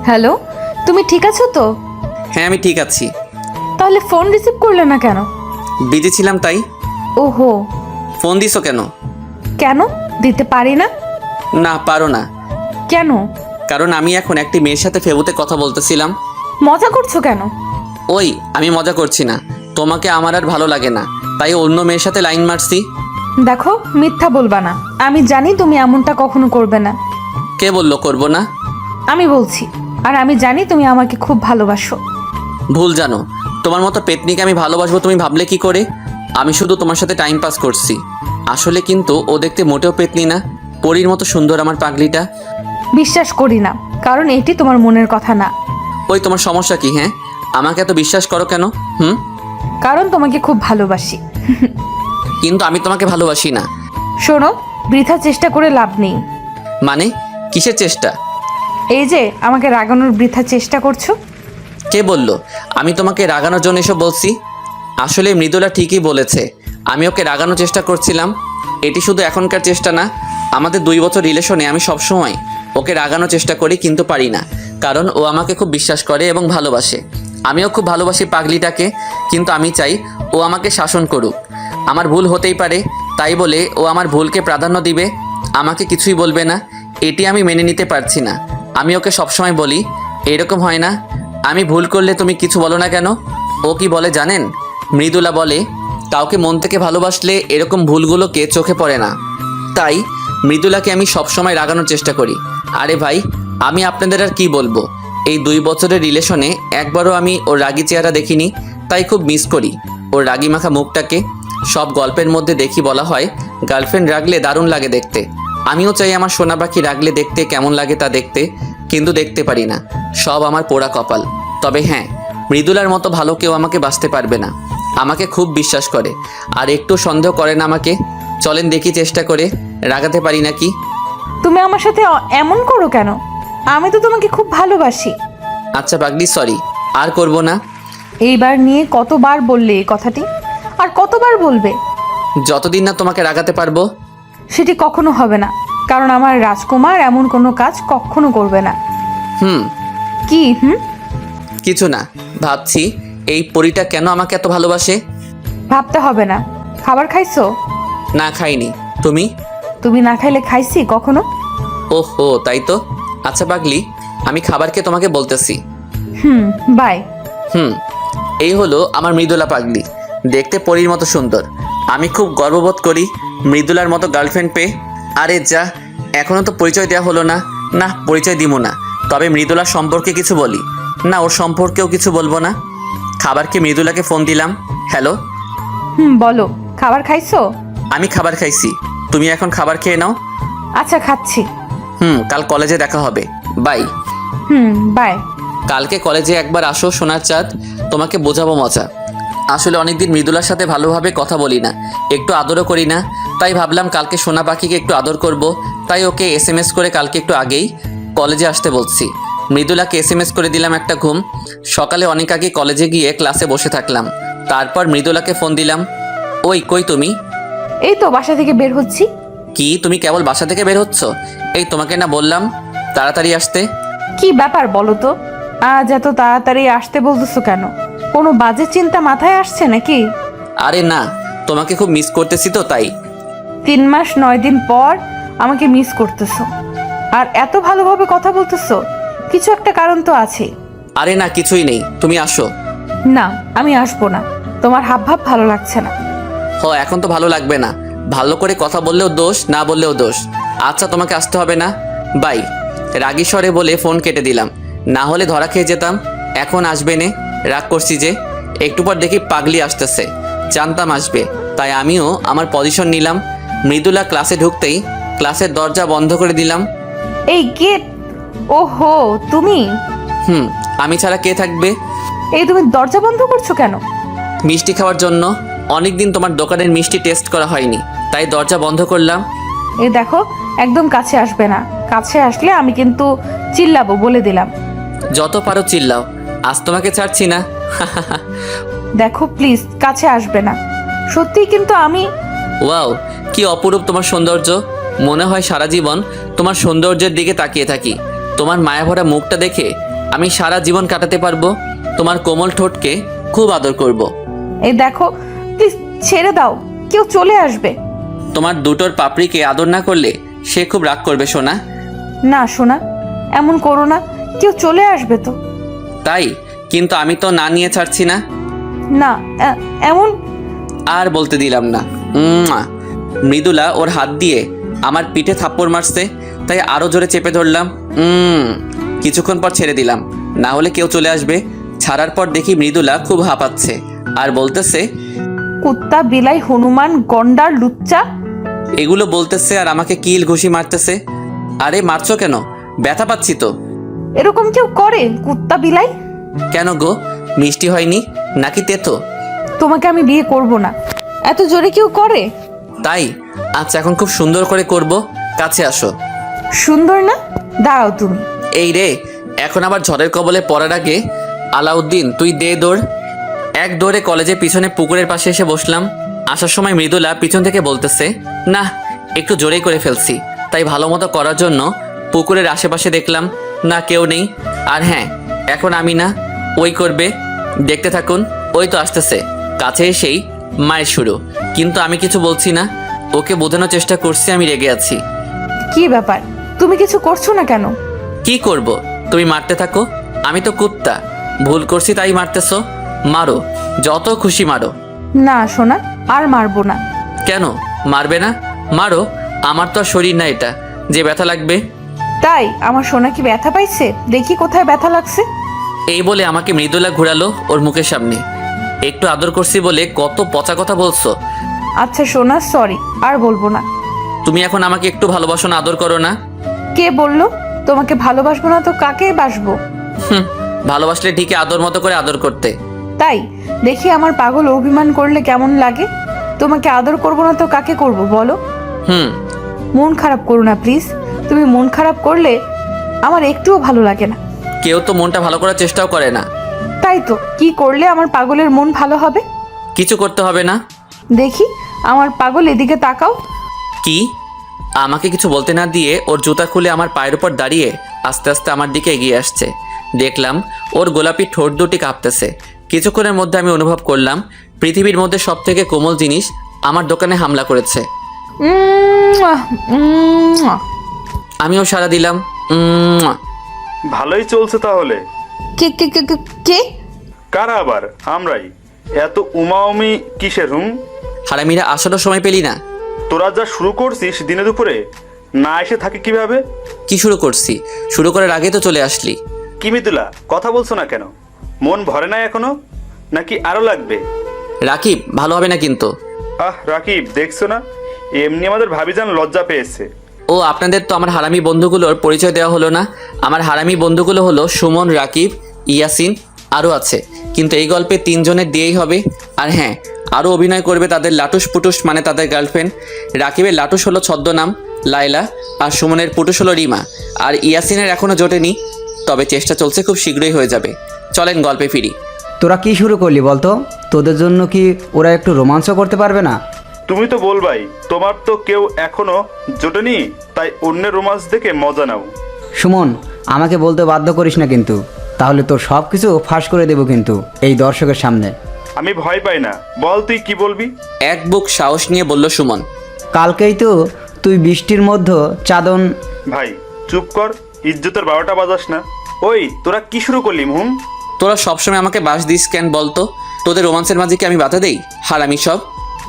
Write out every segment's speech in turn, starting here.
Hello, তুমি ঠিক আছো তো? হ্যাঁ, আমি ঠিক আছি। তাহলে ফোন রিসিভ করলে না কেন? বিজি ছিলাম তাই। ওহো। ফোন দিছো কেন? কেন দিতে পারি না? না, পারো না। কেন? কারণ আমি এখন একটি মেয়ের সাথে ফেবুতে কথা বলতেছিলাম। মজা করছো কেন? ওই, আমি মজা করছি না। তোমাকে আমার আর ভালো লাগে না, তাই অন্য মেয়ের সাথে লাইন মারছি। দেখো, মিথ্যা বলবা না। আমি জানি তুমি এমনটা কখনো করবে না। কে বললো করবো না? আমি বলছি। আর আমি জানি তুমি আমাকে খুব ভালোবাসো। ভুল জানো। তোমার মতো পেতনিকে আমি ভালোবাসবো তুমি ভাবলে কি করে? আমি শুধু তোমার সাথে টাইম পাস করছি। আসলে কিন্তু ও দেখতে মোটেও পেতনি না, পরীর মতো সুন্দর আমার পাগলিটা। বিশ্বাস করি না, কারণ এটি তোমার মনের কথা না। ওই, তোমার সমস্যা কি? হ্যাঁ, আমাকে এত বিশ্বাস করো কেন? কারণ তোমাকে খুব ভালোবাসি। কিন্তু আমি তোমাকে ভালোবাসি না। শোনো, বৃথা চেষ্টা করে লাভ নেই। মানে কিসের চেষ্টা? এই যে আমাকে রাগানোর বৃথা চেষ্টা করছো। কে বলল আমি তোমাকে রাগানোর জন্য এসব বলছি? আসলে মৃদুলা ঠিকই বলেছে, আমি ওকে রাগানোর চেষ্টা করছিলাম। এটি শুধু এখনকার চেষ্টা না, আমাদের 2 বছর রিলেশনে আমি সবসময় ওকে রাগানোর চেষ্টা করি, কিন্তু পারি না। কারণ ও আমাকে খুব বিশ্বাস করে এবং ভালোবাসে। আমিও খুব ভালোবাসি পাগলিটাকে, কিন্তু আমি চাই ও আমাকে শাসন করুক। আমার ভুল হতেই পারে, তাই বলে ও আমার ভুলকে প্রাধান্য দিবে, আমাকে কিছুই বলবে না। এটি আমি মেনে নিতে পারছি না। আমি ওকে সবসময় বলি, এরকম হয় না, আমি ভুল করলে তুমি কিছু বলো না কেন? ও কি বলে জানেন? মৃদুলা বলে, কাউকে মন থেকে ভালোবাসলে এরকম ভুলগুলোকে চোখে পড়ে না। তাই মৃদুলাকে আমি সবসময় রাগানোর চেষ্টা করি। আরে ভাই, আমি আপনাদের আর কি বলবো, এই 2 বছরের রিলেশনে একবারও আমি ওর রাগী চেহারা দেখিনি, তাই খুব মিস করি ওর রাগী মাখা মুখটাকে। সব গল্পের মধ্যে দেখি বলা হয় গার্লফ্রেন্ড রাগলে দারুণ লাগে দেখতে। আমিও চাই আমার সোনা পাখি রাগলে দেখতে কেমন লাগে তা দেখতে, কিন্তু দেখতে পারি না। সব আমার পোড়া কপাল। তবে হ্যাঁ, মৃদুলার মতো ভালো কেউ আমাকে বাঁচতে পারবে না। আমাকে খুব বিশ্বাস করে, আর একটু সন্দেহ করেন আমাকে। চলেন দেখি চেষ্টা করে রাগাতে পারি নাকি। তুমি আমার সাথে এমন করো কেন? আমি তো তোমাকে খুব ভালোবাসি। আচ্ছা পাগলি, সরি, আর করব না। এইবার নিয়ে কতবার বললে এই কথাটি, আর কতবার বলবে? যতদিন না তোমাকে রাগাতে পারবো। সেটি কখনো হবে না, কারণ আমার রাজকুমার এমন কোনো কাজ কখনো করবে না। হুম কি কিছু না, ভাবছি এই পরীটা কেন আমাকে এত ভালোবাসে। ভাবতে হবে না। খাবার খাইছো? না, খাইনি। তুমি? তুমি না খাইলে খাইছি কখনো? ওহো, তাই তো। আচ্ছা পাগলি, আমি খাবারকে তোমাকে বলতেছি। বাই। এই হলো আমার মৃদুলা পাগলি, দেখতে পরীর মতো সুন্দর। আমি খুব গর্ববোধ করি মৃদুলার মতো গার্লফ্রেন্ড পেয়ে। আরে যা, এখনও তো পরিচয় দেওয়া হলো না। না, পরিচয় দিব না। তবে মৃদুলার সম্পর্কে কিছু বলি না, ওর সম্পর্কেও কিছু বলবো না। খাবারকে মৃদুলাকে ফোন দিলাম। হ্যালো। বলো, খাবার খাইছো? আমি খাবার খাইছি, তুমি এখন খাবার খেয়ে নাও। আচ্ছা, খাচ্ছি। কাল কলেজে দেখা হবে। বাই। বাই। কালকে কলেজে একবার আসো সোনার চাঁদ, তোমাকে বোঝাবো মজা। আসলে অনেকদিন মৃদুলার সাথে ভালোভাবে কথা বলি না, একটু আদরও করি না। তাই ভাবলাম কালকে সোনা পাখিকে একটু আদর করব। তাই ওকে SMS করে কালকে একটু আগেই কলেজে আসতে বলছি। মৃদুলাকে SMS করে দিলাম একটা ঘুম। সকালে অনেক আগে কলেজে গিয়ে ক্লাসে বসে থাকলাম। তারপর মৃদুলাকে ফোন দিলাম। ওই, কই তুমি? এই তো বাসা থেকে বের হচ্ছি। কি, তুমি কেবল বাসা থেকে বের হচ্ছ? এই, তোমাকে না বললাম তাড়াতাড়ি আসতে? কি ব্যাপার বলো তো? আজ এত তাড়াতাড়ি আসতে বলতেছো কেন? কোনো বাজে চিন্তা মাথায় আসছে নাকি? আরে না, তোমাকে খুব মিস করতেছি তো তাই। 3 মাস 9 দিন পর আমাকে মিস করতেছো, আর এত ভালোভাবে কথা বলতেছো? কিছু একটা কারণ তো আছে। আরে না, কিছুই নেই, তুমি আসো। না, আমি আসবো না। তোমার হাবভাব ভালো লাগছে না। এখন তো ভালো লাগবে না। ভালো করে কথা বললেও দোষ, না বললেও দোষ। আচ্ছা, তোমাকে আসতে হবে না। বাই। রাগী স্বরে বলে ফোন কেটে দিলাম, না হলে ধরা খেয়ে যেতাম। এখন আসবে নে, রাগ করছি যে। একটু পর দেখি পাগলি আসতেছে, জানতাম আসবে, তাই আমিও আমার পজিশন নিলাম। মৃদুলা ক্লাসে ঢুকতেই ক্লাসের দরজা বন্ধ করে দিলাম। এই গেট। ওহো, তুমি? আমি ছাড়া কে থাকবে? এই তুমি দরজা বন্ধ করছো কেন? মিষ্টি খাওয়ার জন্য। অনেকদিন তোমার দোকানের মিষ্টি টেস্ট করা হয়নি, তাই দরজা বন্ধ করলাম। এই দেখো, একদম কাছে আসবে না। কাছে আসলে আমি কিন্তু চিল্লাবো, বলে দিলাম। যত পারো চিল্লাও, আজ তোমাকে ছাড়ছি না। দেখো প্লিজ, কাছে আসবে না। সত্যি কিন্তু আমি। ওয়াও, কি অপরূপ তোমার সৌন্দর্য। মনে হয় সারা জীবন তোমার সৌন্দর্যের দিকে তাকিয়ে থাকি। তোমার মায়াভরা মুখটা দেখে আমি সারা জীবন কাটাতে পারবো, তোমার কোমল ঠোঁটকে খুব আদর করব। এই দেখো, প্লিজ ছেড়ে দাও, কেউ চলে আসবে। তোমার দুটোর পাপড়িকে আদর না করলে সে খুব রাগ করবে সোনা। না সোনা, এমন করো না, কেউ চলে আসবে তো। তাই? কিন্তু আমি তো না নিয়ে ছাড়ছি না। না, এমন। আর বলতে দিলাম না। মৃদুলা ওর হাত দিয়ে আমার পিঠে থাপ্পড় মারছে, তাই আরো জোরে চেপে ধরলাম। কিছুক্ষণ পর ছেড়ে দিলাম, না হলে কেউ চলে আসবে। ছাড়ার পর দেখি মৃদুলা খুব হাঁপাচ্ছে আর বলতেছে, কুত্তা, বিলাই, হনুমান, গন্ডার, লুচ্চা। এগুলো বলতেছে আর আমাকে কিল ঘুষি মারতেছে। আরে মারছো কেন? ব্যথা পাচ্ছি তো। এরকম কেউ করে কুত্তা, বিলাই? কেন গো, মিষ্টি হয়নি নাকি তেতো? তোমাকে আমি বিয়ে করব না, এত জোরে কেউ করে? তাই? আচ্ছা, এখন খুব সুন্দর করে করব, কাছে আসো। সুন্দর না? দাঁড়াও তুমি। এই রে, এখন আবার ঝড়ের কবলে পড়ার আগে আলাউদ্দিন তুই দে দৌড়। এক দৌড়ে কলেজের পিছনে পুকুরের পাশে এসে বসলাম। আসার সময় মৃদুলা পিছন থেকে বলতেছে, না একটু জোরেই করে ফেলছি। তাই ভালো মতো করার জন্য পুকুরের আশেপাশে দেখলাম, না কেউ নেই। আর হ্যাঁ, এখন আমি না, ওই করবে। দেখতে থাকুন, ওই তো আসতেছে। কাছে এসেই মায়ের শুরু, কিন্তু আমি কিছু বলছি না। ওকে বোঝানোর চেষ্টা করছি আমি রেগে আছি। কি ব্যাপার, তুমি কিছু করছো না কেন? কি করব? তুমি মারতে থাকো, আমি তো কুত্তা, ভুল করছি তাই মারতেছো। মারো, যত খুশি মারো। না সোনা, আর মারবো না। কেন মারবে না? মারো, আমার তো আর শরীর না এটা যে ব্যথা লাগবে। তাই? আমার সোনা কি ব্যথা পাইছে? দেখি কোথায় ব্যথা লাগছে। এই বলে আমাকে মৃদুলা ঘোরালো ওর মুখের সামনে। একটু আদর করছি বলে কত পচা কথা বলছো। আচ্ছা সোনা, সরি, আর বলবো না। তুমি এখন আমাকে একটু ভালোবাসো না, আদর করো না? কে বললো তোমাকে ভালোবাসবো না? তো কাকে বাসবো? ভালোবাসলে ঠিকই আদর মতো করে আদর করতে। তাই? দেখি আমার পাগল অভিমান করলে কেমন লাগে। তোমাকে আদর করবো না তো কাকে করব বলো? হুম। মন খারাপ করো না প্লিজ। তুমি মন খারাপ করলে আমার একটুও ভালো লাগে না। কেউ তো মনটা ভালো করার চেষ্টাও করে না। তাই তো, কি করলে আমার পাগলের মন ভালো হবে? কিছু করতে হবে না। দেখি আমার পাগল, এদিকে তাকাও। কি? আমাকে কিছু বলতে না দিয়ে ওর জুতা খুলে আমার পায়ের উপর দাঁড়িয়ে আস্তে আস্তে আমার দিকে এগিয়ে আসছে। দেখলাম ওর গোলাপি ঠোঁট দুটি কাঁপতেছে। কিছুক্ষণের মধ্যে আমি অনুভব করলাম পৃথিবীর মধ্যে সব থেকে কোমল জিনিস আমার দোকানে হামলা করেছে। আমিও সাড়া দিলাম। ভালোই চলছে তাহলে। কে কে কে কে- কে? কারা আবার? আমরাই। এত উমাউমি কিসের? হারামিরা আসারও সময় পেলি না। তোরা যা শুরু করছিস দিনে দুপুরে, না এসে থাকি কিভাবে? কি শুরু করছি? শুরু করার আগে তো চলে আসলি। কি মিতুলা, কথা বলছো না কেন? মন ভরে না এখনো, নাকি আরো লাগবে? রাকিব, ভালো হবে না কিন্তু। রাকিব, দেখছো না এমনি আমাদের ভাবিজান লজ্জা পেয়েছে। ও, আপনাদের তো আমার হারামি বন্ধুগুলোর পরিচয় দেওয়া হলো না। আমার হারামি বন্ধুগুলো হলো সুমন, রাকিব, ইয়াসিন, আরও আছে। কিন্তু এই গল্পে 3 জনের দিয়েই হবে। আর হ্যাঁ, আরও অভিনয় করবে তাদের লাটুস পুটুস, মানে তাদের গার্লফ্রেন্ড। রাকিবের লাটুস হলো ছদ্মনাম লায়লা, আর সুমনের পুটুস হলো রিমা, আর ইয়াসিনের এখনও জোটেনি, তবে চেষ্টা চলছে, খুব শীঘ্রই হয়ে যাবে। চলেন গল্পে ফিরি। তোরা কি শুরু করলি বলতো? তোদের জন্য কি ওরা একটু রোমাঞ্চ করতে পারবে না? তুমি তো বলবাই, তোমার তো কেউ এখনো জোটেনি, তাই অন্যের রোমান্স দেখে মজা নাও। সুমন, আমাকে বলতে বাধ্য করিস না কিন্তু, তাহলে তোর সব কিছু ফাঁস করে দেবো কিন্তু এই দর্শকের সামনে। আমি ভয় পাই না, বল তুই কি বলবি? এক বুক সাহস নিয়ে বলল সুমন। কালকেই তো তুই বৃষ্টির মধ্যে চাদন। ভাই চুপ কর, ইজ্জতের 12টা বাজাস না। ওই তোরা কি শুরু করলি মুহুম? তোরা সবসময় আমাকে বাস দিস কেন বলতো? তোদের রোমান্সের মাঝে কি আমি বাধা দেই? হারামি সব।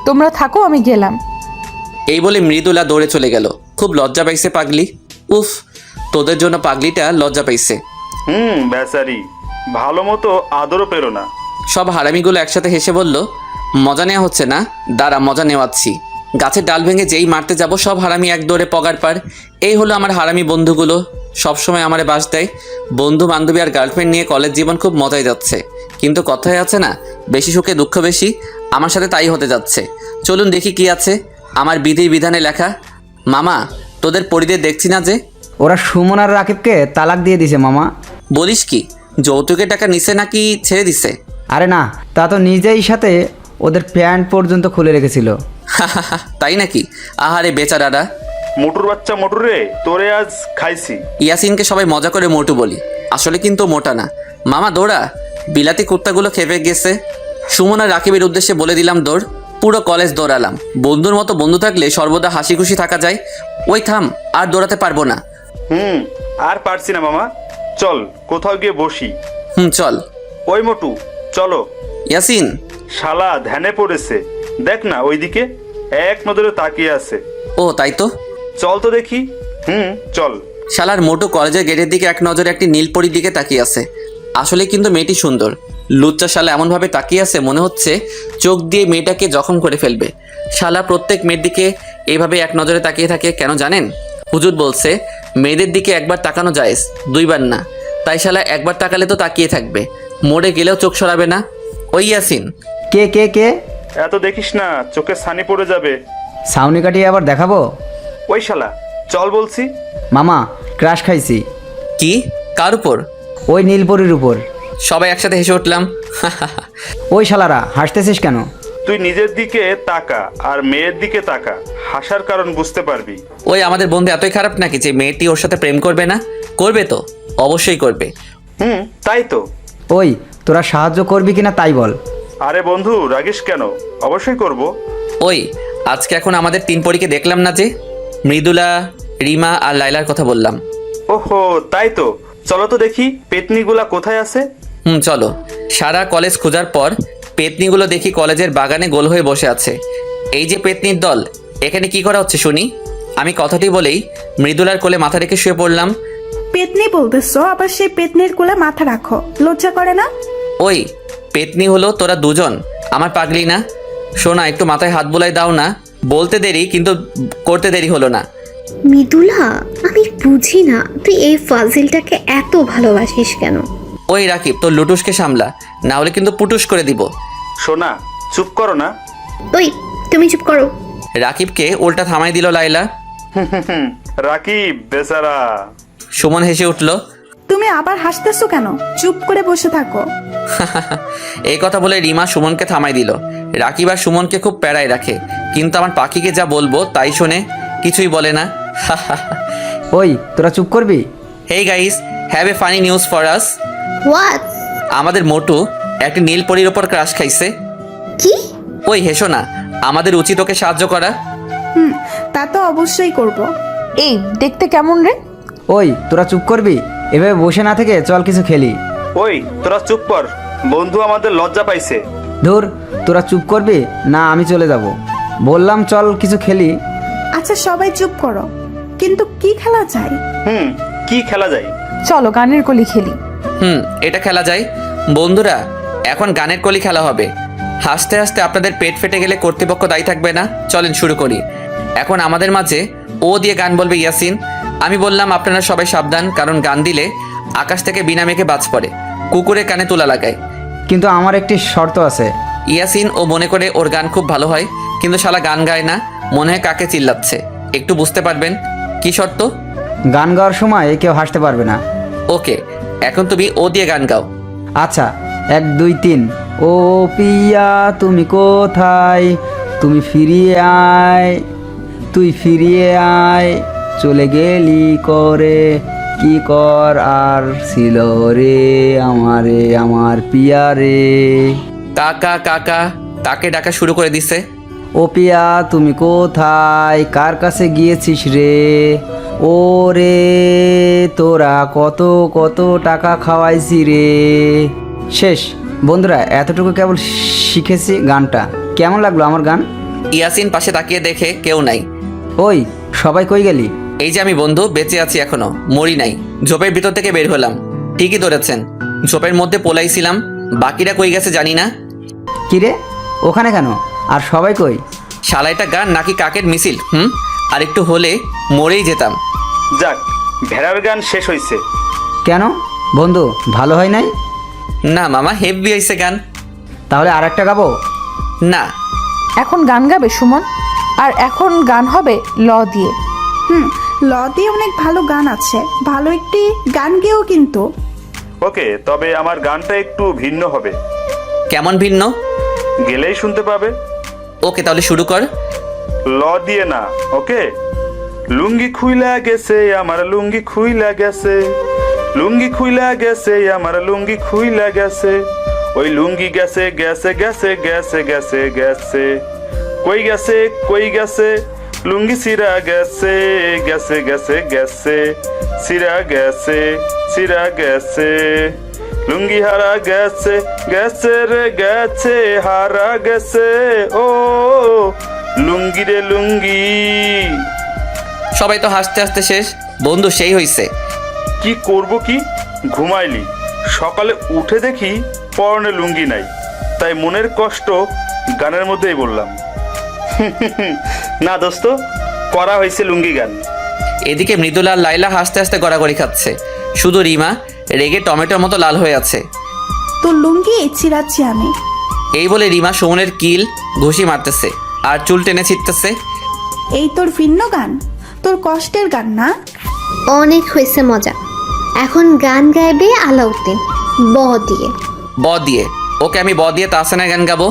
তোমরা থাকো, আমি গেলাম। এই বলে মৃদুলা দৌড়ে চলে গেল। খুব লজ্জা পাইছে পাগলি। উফ, তোদের জন্য পাগলিটা লজ্জা পাইছে। বেচারি, ভালো মতো আদরও পেরো না। সব হারামিগুলো একসাথে হেসে বলল, মজা নেওয়া হচ্ছে না, দাঁড়া মজা নেওয়াচ্ছি। গাছের ডাল ভেঙে যেই মারতে যাব সব হারামি এক দৌড়ে পগার পার। এই হলো আমার হারামি বন্ধুগুলো, সবসময় আমারে বাস দেয়। বন্ধু বান্ধবী আর গার্লফ্রেন্ড নিয়ে কলেজ জীবন খুব মজায় যাচ্ছে, কিন্তু কথায় আছে না, বেশি সুখে দুঃখ বেশি। আমার সাথে তাই হতে যাচ্ছে। চলুন দেখি কি আছে আমার বিধির বিধানে লেখা। মামা, তোদের পরিদের দেখছি না যে? ওরা সুমন আর রাকিবকে তালাক দিয়ে দিছে মামা। বলিস কি? যৌতুকের টাকা নিছে নাকি ছেড়ে দিছে? আরে না, তা তো নিজেই সাথে ওদের প্যান্ট পর্যন্ত খুলে রেখেছিল। তাই নাকি? আহারে বেচারারা। মোটুর বাচ্চা মোটু রে, তোরে আজ খাইছি। ইয়াসিনকে সবাই মজা করে মোটু বলি, আসলে কিন্তু মোটা না। মামা দৌড়া, বিলাতি কুত্তাগুলো খেপে গেছে। সুমন আর রাকিবের উদ্দেশ্যে বলে দিলাম দৌড়। পুরো কলেজ দৌড়ালাম। বন্ধুর মতো বন্ধু থাকলে সর্বদা হাসি খুশি থাকা যায়। ওই থাম, আর দৌড়াতে পারবো না। আর পারছি না মামা, চল কোথাও গিয়ে বসি। চল। ওই মোটু, চলো। ইয়াসিন, শালা ধ্যানে পড়েছে, দেখ না ওইদিকে এক নজরে তাকিয়ে আছে। ও তাই তো। চল তো দেখি। চল। শালার মোটু কলেজের গেটের দিকে এক নজরে একটি নীলপরির দিকে তাকিয়ে আছে। আসলে কিন্তু মেয়েটি সুন্দর। লুচ্চা শালা এমনভাবে তাকিয়ে আছে, মনে হচ্ছে চোখ দিয়ে মেয়েটাকে জখম করে ফেলবে। শালা প্রত্যেক মেয়ের দিকে এইভাবে এক নজরে তাকিয়ে থাকে কেন জানেন? হুজুর বলছে মেয়েদের দিকে একবার তাকানো জায়েজ, দুইবার না। তাই শালা একবার তাকালে তো তাকিয়ে থাকবে, মরে গেলেও চোখ সরাবে না। ওই ইয়াসিন। কে কে কে? এত দেখিস না, চোখে ছানি পড়ে যাবে। সাউনি কাটিয়ে আবার দেখাবো? ওই শালা, চল বলছি। মামা, ক্রাশ খাইছি। কি? কার উপর? ওই নীলপরির উপর। সবাই একসাথে হেসে উঠলাম। ওই শালারা হাসতেছিস কেন? তুই নিজের দিকে তাকা আর মেয়ের দিকে তাকা, হাসার কারণ বুঝতে পারবি। ওই আমাদের বন্ধু এতই খারাপ নাকি যে মেয়েটি ওর সাথে প্রেম করবে না? করবে তো, অবশ্যই করবে। তাই তো। ওই তোরা সাহায্য করবি কিনা তাই বল। আরে বন্ধু, রাগিস কেন? অবশ্যই করব। ওই আজকে এখন আমাদের 3 পরীকে দেখলাম না যে? মৃদুলা, রিমা আর লাইলার কথা বললাম। ওহো, তাই তো। চলো তো দেখি পেতনিগুলা কোথায় আছে। চলো। সারা কলেজ খোঁজার পর পেতনিগুলো দেখি কলেজের বাগানে গোল হয়ে বসে আছে। এই যে পেতনির দল, এখানে কি করা হচ্ছে শুনি? আমি কথাটি বলেই মৃদুলার কোলে মাথা রেখে শুয়ে পড়লাম। পেতনি বলতেছো, আবার সেই পেতনির কোলে মাথা রাখো, লজ্জা করে না? ওই পেতনি হলো তোরা দুজন, আমার পাগলি না? শোনা, একটু মাথায় হাত বুলাই দাও না। বলতে দেরি কিন্তু করতে দেরি হলো না। মৃদুলা, আমি বুঝি না তুই এই ফাজিলটাকে এত ভালোবাসিস কেন? ওই রাকিব, তোর লুটুসকে সামলা, না হলে কিন্তু পুটুস করে দিব। সোনা, চুপ করো না। ওই তুমি চুপ করো। রাকিবকে উল্টা থামাই দিল লাইলা। রাকিব বেচারা। সুমন হেসে উঠল। তুমি আবার হাসতেছো কেন? চুপ করে বসে থাকো। এই কথা বলে রিমা সুমনকে থামাই দিল। রাকিব আর সুমনকে খুব প্যারায় রাখে, কিন্তু আমার পাখিকে যা বলবো তাই শোনে, কিছুই বলে না। ওই তোরা চুপ করবি? Hey guys, have a funny news for us. What? আমাদের মোটু একটা নীল পরীর ওপর ক্রাশ খাইছে। কি? ওই হেসো না, আমাদের উচিত ওকে সাহায্য করা। তা তো অবশ্যই করব। এই দেখতে কেমন রে? ওই তোরা চুপ করবি? এভাবে বসে না থেকে চল কিছু খেলি। ওই তোরা চুপ কর, বন্ধু আমাদের লজ্জা পাইছে। ধুর, তোরা চুপ করবি না আমি চলে যাব। বললাম চল কিছু খেলি। আচ্ছা সবাই চুপ করো, কিন্তু কি খেলা যায়? কি খেলা যায়? চলো গানের কলি খেলি। এটা খেলা যায়। বন্ধুরা, এখন গানের কলি খেলা হবে। হাসতে হাসতে আপনাদের পেট ফেটে গেলে কর্তৃপক্ষ দায়ী থাকবে না। চলেন শুরু করি। এখন আমাদের মাঝে ও দিয়ে গান বলবে ইয়াসিন। আমি বললাম আপনারা সবাই সাবধান, কারণ গান দিলে আকাশ থেকে বিনা মেঘে বাজ পড়ে, কুকুরের কানে তুলা লাগায়। কিন্তু আমার একটি শর্ত আছে। ইয়াসিন ও মনে করে ওর গান খুব ভালো হয়, কিন্তু শালা গান গায় না, মনে হয় কাকে চিল্লাচ্ছে। একটু বুঝতে পারবেন। কি শর্ত? গান গাওয়ার সময় কেউ হাসতে পারবে না। ওকে, এখন তুমি ও দিয়ে গান গাও। আচ্ছা, 1 2 3। ও পিয়া তুমি কোথায়, তুমি ফিরিয়ে আয়, তুই ফিরিয়ে আয়, চলে গেলি করে, কি কর আর ছিল রে আমারে আমার পিয়া রে। কাকা কাকা কাকে ডাকা শুরু করে দিছে। ও পিয়া তুমি কোথায়, কার কাছে গিয়েছিস রে, ও রে তোরা কত কত টাকা খাওয়াইছি রে। শেষ। বন্ধুরা, এতটুকু কেবল শিখেছি গানটা। কেমন লাগলো আমার গান? ইয়াসিন পাশে তাকিয়ে দেখে কেউ নাই। ওই সবাই কই গেলি? এই যে আমি বন্ধু, বেঁচে আছি এখনো, মরি নাই। ঝোপের ভিতর থেকে বের হলাম। ঠিকই ধরেছেন, ঝোপের মধ্যে পোলাইছিলাম। বাকিরা কই গেছে জানি না। কিরে, ওখানে কেন? আর সবাই কই? শালাইটা গান নাকি কাকের মিছিল? আর একটু হলে মরেই যেতাম। যাক, ভেড়ার গান শেষ হয়েছে। কেন বন্ধু, ভালো হয় নাই? না মামা, হেভি হয়েছে গান। তাহলে আর একটা গাবো? না, এখন গান গাবে সুমন, আর এখন গান হবে ল দিয়ে। ল দিয়ে অনেক ভালো গান আছে, ভালো একটি গান গেও কিন্তু। ওকে, তবে আমার গানটা একটু ভিন্ন হবে। কেমন ভিন্ন? গেলেই শুনতে পাবে। ওকে, তাহলে শুরু কর। ল দিয়ে না, ওকে? লুঙ্গি খুইলা গেছে আমার লুঙ্গি খুইলা গেছে, লুঙ্গি খুইলা গেছে আমার লুঙ্গি খুইলা গেছে, ওই লুঙ্গি গেছে গেছে গেছে গেছে গেছে গেছে, কই গেছে কই গেছে, লুঙ্গি সিরা গেছে গেছে গেছে গেছে, সিরা গেছে সিরা গেছে, লুঙ্গি হারা গেছে গেছে রে গেছে হারা গেছে, ও লুঙ্গি রে লুঙ্গি। সবাই তো হাসতে হাসতে শেষ। বন্ধু সেই হইছে। কি করব কি, ঘুমাইলি, সকালে উঠে দেখি পরনে লুঙ্গি নাই, তাই মনের কষ্ট গানের মধ্যেই বললাম। না দোস্ত, করা হয়েছে লুঙ্গি গান। এদিকে মৃদুলা আর লাইলা হাসতে হাসতে গড়াগড়ি খাচ্ছে, শুধু রিমা রেগে টমেটোর মতো লাল হয়ে আছে। তোর লুঙ্গি চিরাচ্ছি আমি। এই বলে রিমা সুমনের কিল ঘুষি মারতেছে আর চুল টেনে ছিটতেছে। এই তোর ভিন্ন গান, তোর কষ্টের গান না? অনেক হয়েছে মজা, এখন গান গাইবে আলাউদ্দিন ব দিয়ে। ব দিয়ে? ওকে আমি ব দিয়ে তাহসানের গান গাবো।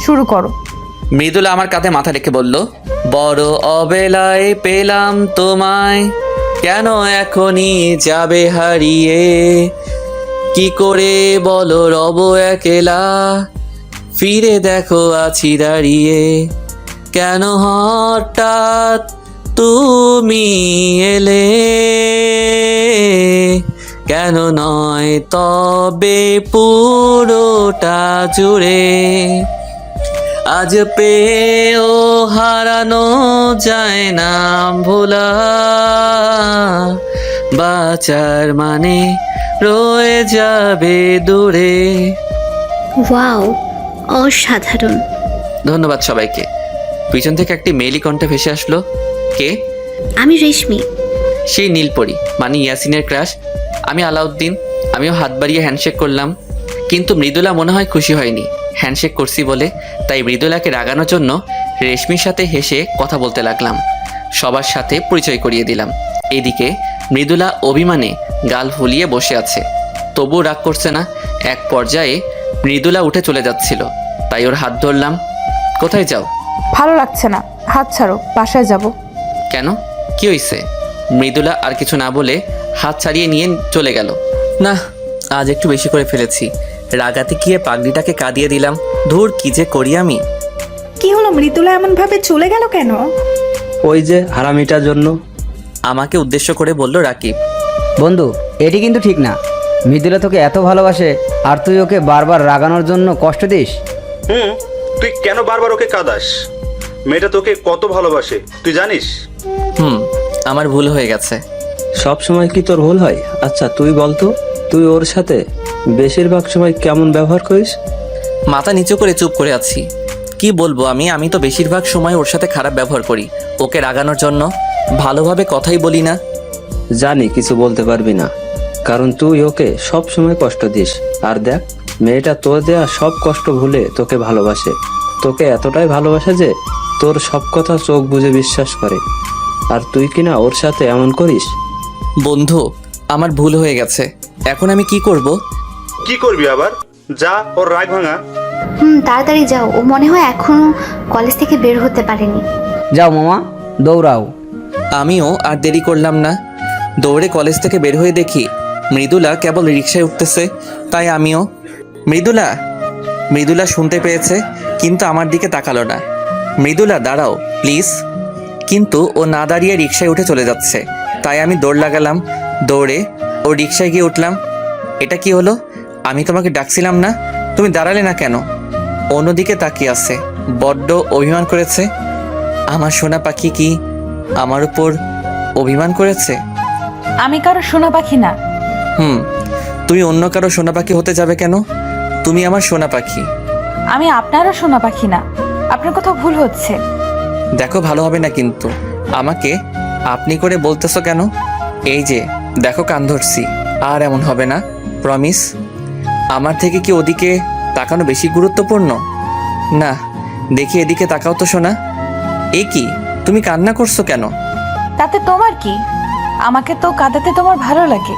শুরু করো। মৃদুলা আমার কাঁধে মাথা রেখে বলল, বড় অবেলায় পেলাম তোমায়, কেন এখনই যাবে হারিয়ে, কি করে বলো রব একলা, ফিরে দেখো আছি দাঁড়িয়ে, কেন হঠাৎ তুমি এলে, কেন নয় তবে পুরোটা জুড়ে, আজ পেয়েও হারানো যায় না ভোলা, বাঁচার মানে রয়ে যাবে দূরে। ওয়াও, অসাধারণ। ধন্যবাদ সবাইকে। পিছন থেকে একটি মেইলি কণ্ঠে ভেসে আসলো। কে? আমি রেশমি। সেই নীলপরি মানে ইয়াসিনের ক্রাশ। আমি আলাউদ্দিন। আমিও হাত বাড়িয়ে হ্যান্ডশেক করলাম, কিন্তু মৃদুলা মনে হয় খুশি হয়নি হ্যান্ডশেক করছি বলে। তাই মৃদুলাকে রাগানোর জন্য রেশমির সাথে হেসে কথা বলতে লাগলাম, সবার সাথে পরিচয় করিয়ে দিলাম। এদিকে মৃদুলা অভিমানে গাল ফুলিয়ে বসে আছে, তবুও রাগ করছে না। এক পর্যায়ে মৃদুলা উঠে চলে যাচ্ছিল, তাই ওর হাত ধরলাম। কোথায় যাও? ভালো লাগছে না, হাত ছাড়ো, বাসায় যাব। কেন, কি হয়েছে? মৃদুলা আর কিছু না বলে হাত ছাড়িয়ে নিয়ে চলে গেল। না, আজ একটু বেশি করে ফেলেছি। রাগাতে গিয়ে পাগড়িটাকে কাঁদিয়ে দিলাম। ধুর, কি যে করি আমি। কি হলো, মৃদুলা এমন ভাবে চলে গেল কেন? ওই যে হারামিটার জন্য। আমাকে উদ্দেশ্য করে বলল রাকিব। বন্ধু, এটি কিন্তু ঠিক না। মৃদুলা তোকে এত ভালোবাসে আর তুই ওকে বারবার রাগানোর জন্য কষ্ট দিস। তুই কেন বারবার ওকে কাঁদাস? মেয়েটা তোকে কত ভালোবাসে তুই জানিস? আমার ভুল হয়ে গেছে। সব সময় কি তোর ভুল হয়? আচ্ছা তুই বলতো, তুই ওর সাথে বেশিরভাগ সময় কেমন ব্যবহার করিস? মাথা নিচু করে চুপ করে আছি। কি বলবো আমি তো বেশিরভাগ সময় ওর সাথে খারাপ ব্যবহার করি, ওকে রাগানোর জন্য। ভালোভাবে কথাই বলি না। জানি কিছু বলতে পারবি না, কারণ তুই ওকে সব সময় কষ্ট দিস। আর দেখ, মেয়েটা তোর দেয়া সব কষ্ট ভুলে তোকে ভালোবাসে। তোকে এতটাই ভালোবাসে যে তোর সব কথা চোখ বুজে বিশ্বাস করে। আর তুই কিনা ওর সাথে এমন করিস। বন্ধু, আমার ভুল হয়ে গেছে। এখন আমি কি করব? কি করবি আবার? যা, ওর রাগ ভাঙা। তাড়াতাড়ি যাও, ও মনে হয় এখনো কলেজ থেকে বের হতে পারেনি। যাও মামা, দৌড়াও। আমিও আর দেরি করলাম না। দৌড়ে কলেজ থেকে বের হয়ে দেখি মৃদুলা কেবল রিকশায় উঠতেছে। তাই আমিও। মৃদুলা শুনতে পেয়েছে, কিন্তু আমার দিকে তাকালো না। মৃদুলা, দাঁড়াও প্লিজ। কিন্তু ও না দাঁড়িয়ে রিকশায় উঠে চলে যাচ্ছে। তাই আমি দৌড় লাগালাম। দৌড়ে ও রিকশায় গিয়ে উঠলাম। এটা কি হলো? আমি তোমাকে ডাকছিলাম না, তুমি দাঁড়ালে না কেন? অন্যদিকে তাকিয়ে আছে, বড্ড অভিমান করেছে। আমার সোনা পাখি কি আমার উপর অভিমান করেছে? আমি কারো সোনা পাখি না। তুই অন্য কারো সোনা পাখি হতে যাবে কেন? তুমি আমার সোনা পাখি। আমি আপনারও সোনা পাখি না, আপনার কোথাও ভুল হচ্ছে। দেখো, ভালো হবে না কিন্তু। আমাকে আপনি করে বলতেছো কেন? এই যে দেখো, কান ধরছি। আর এমন হবে না, প্রমিস। আমার থেকে কি ওদিকে তাকানো বেশি গুরুত্বপূর্ণ? না, দেখি এদিকে তাকাও তো সোনা। এ কি, তুমি কান্না করছো কেন? তাতে তোমার কি? আমাকে তো কাঁদাতে তোমার ভালো লাগে।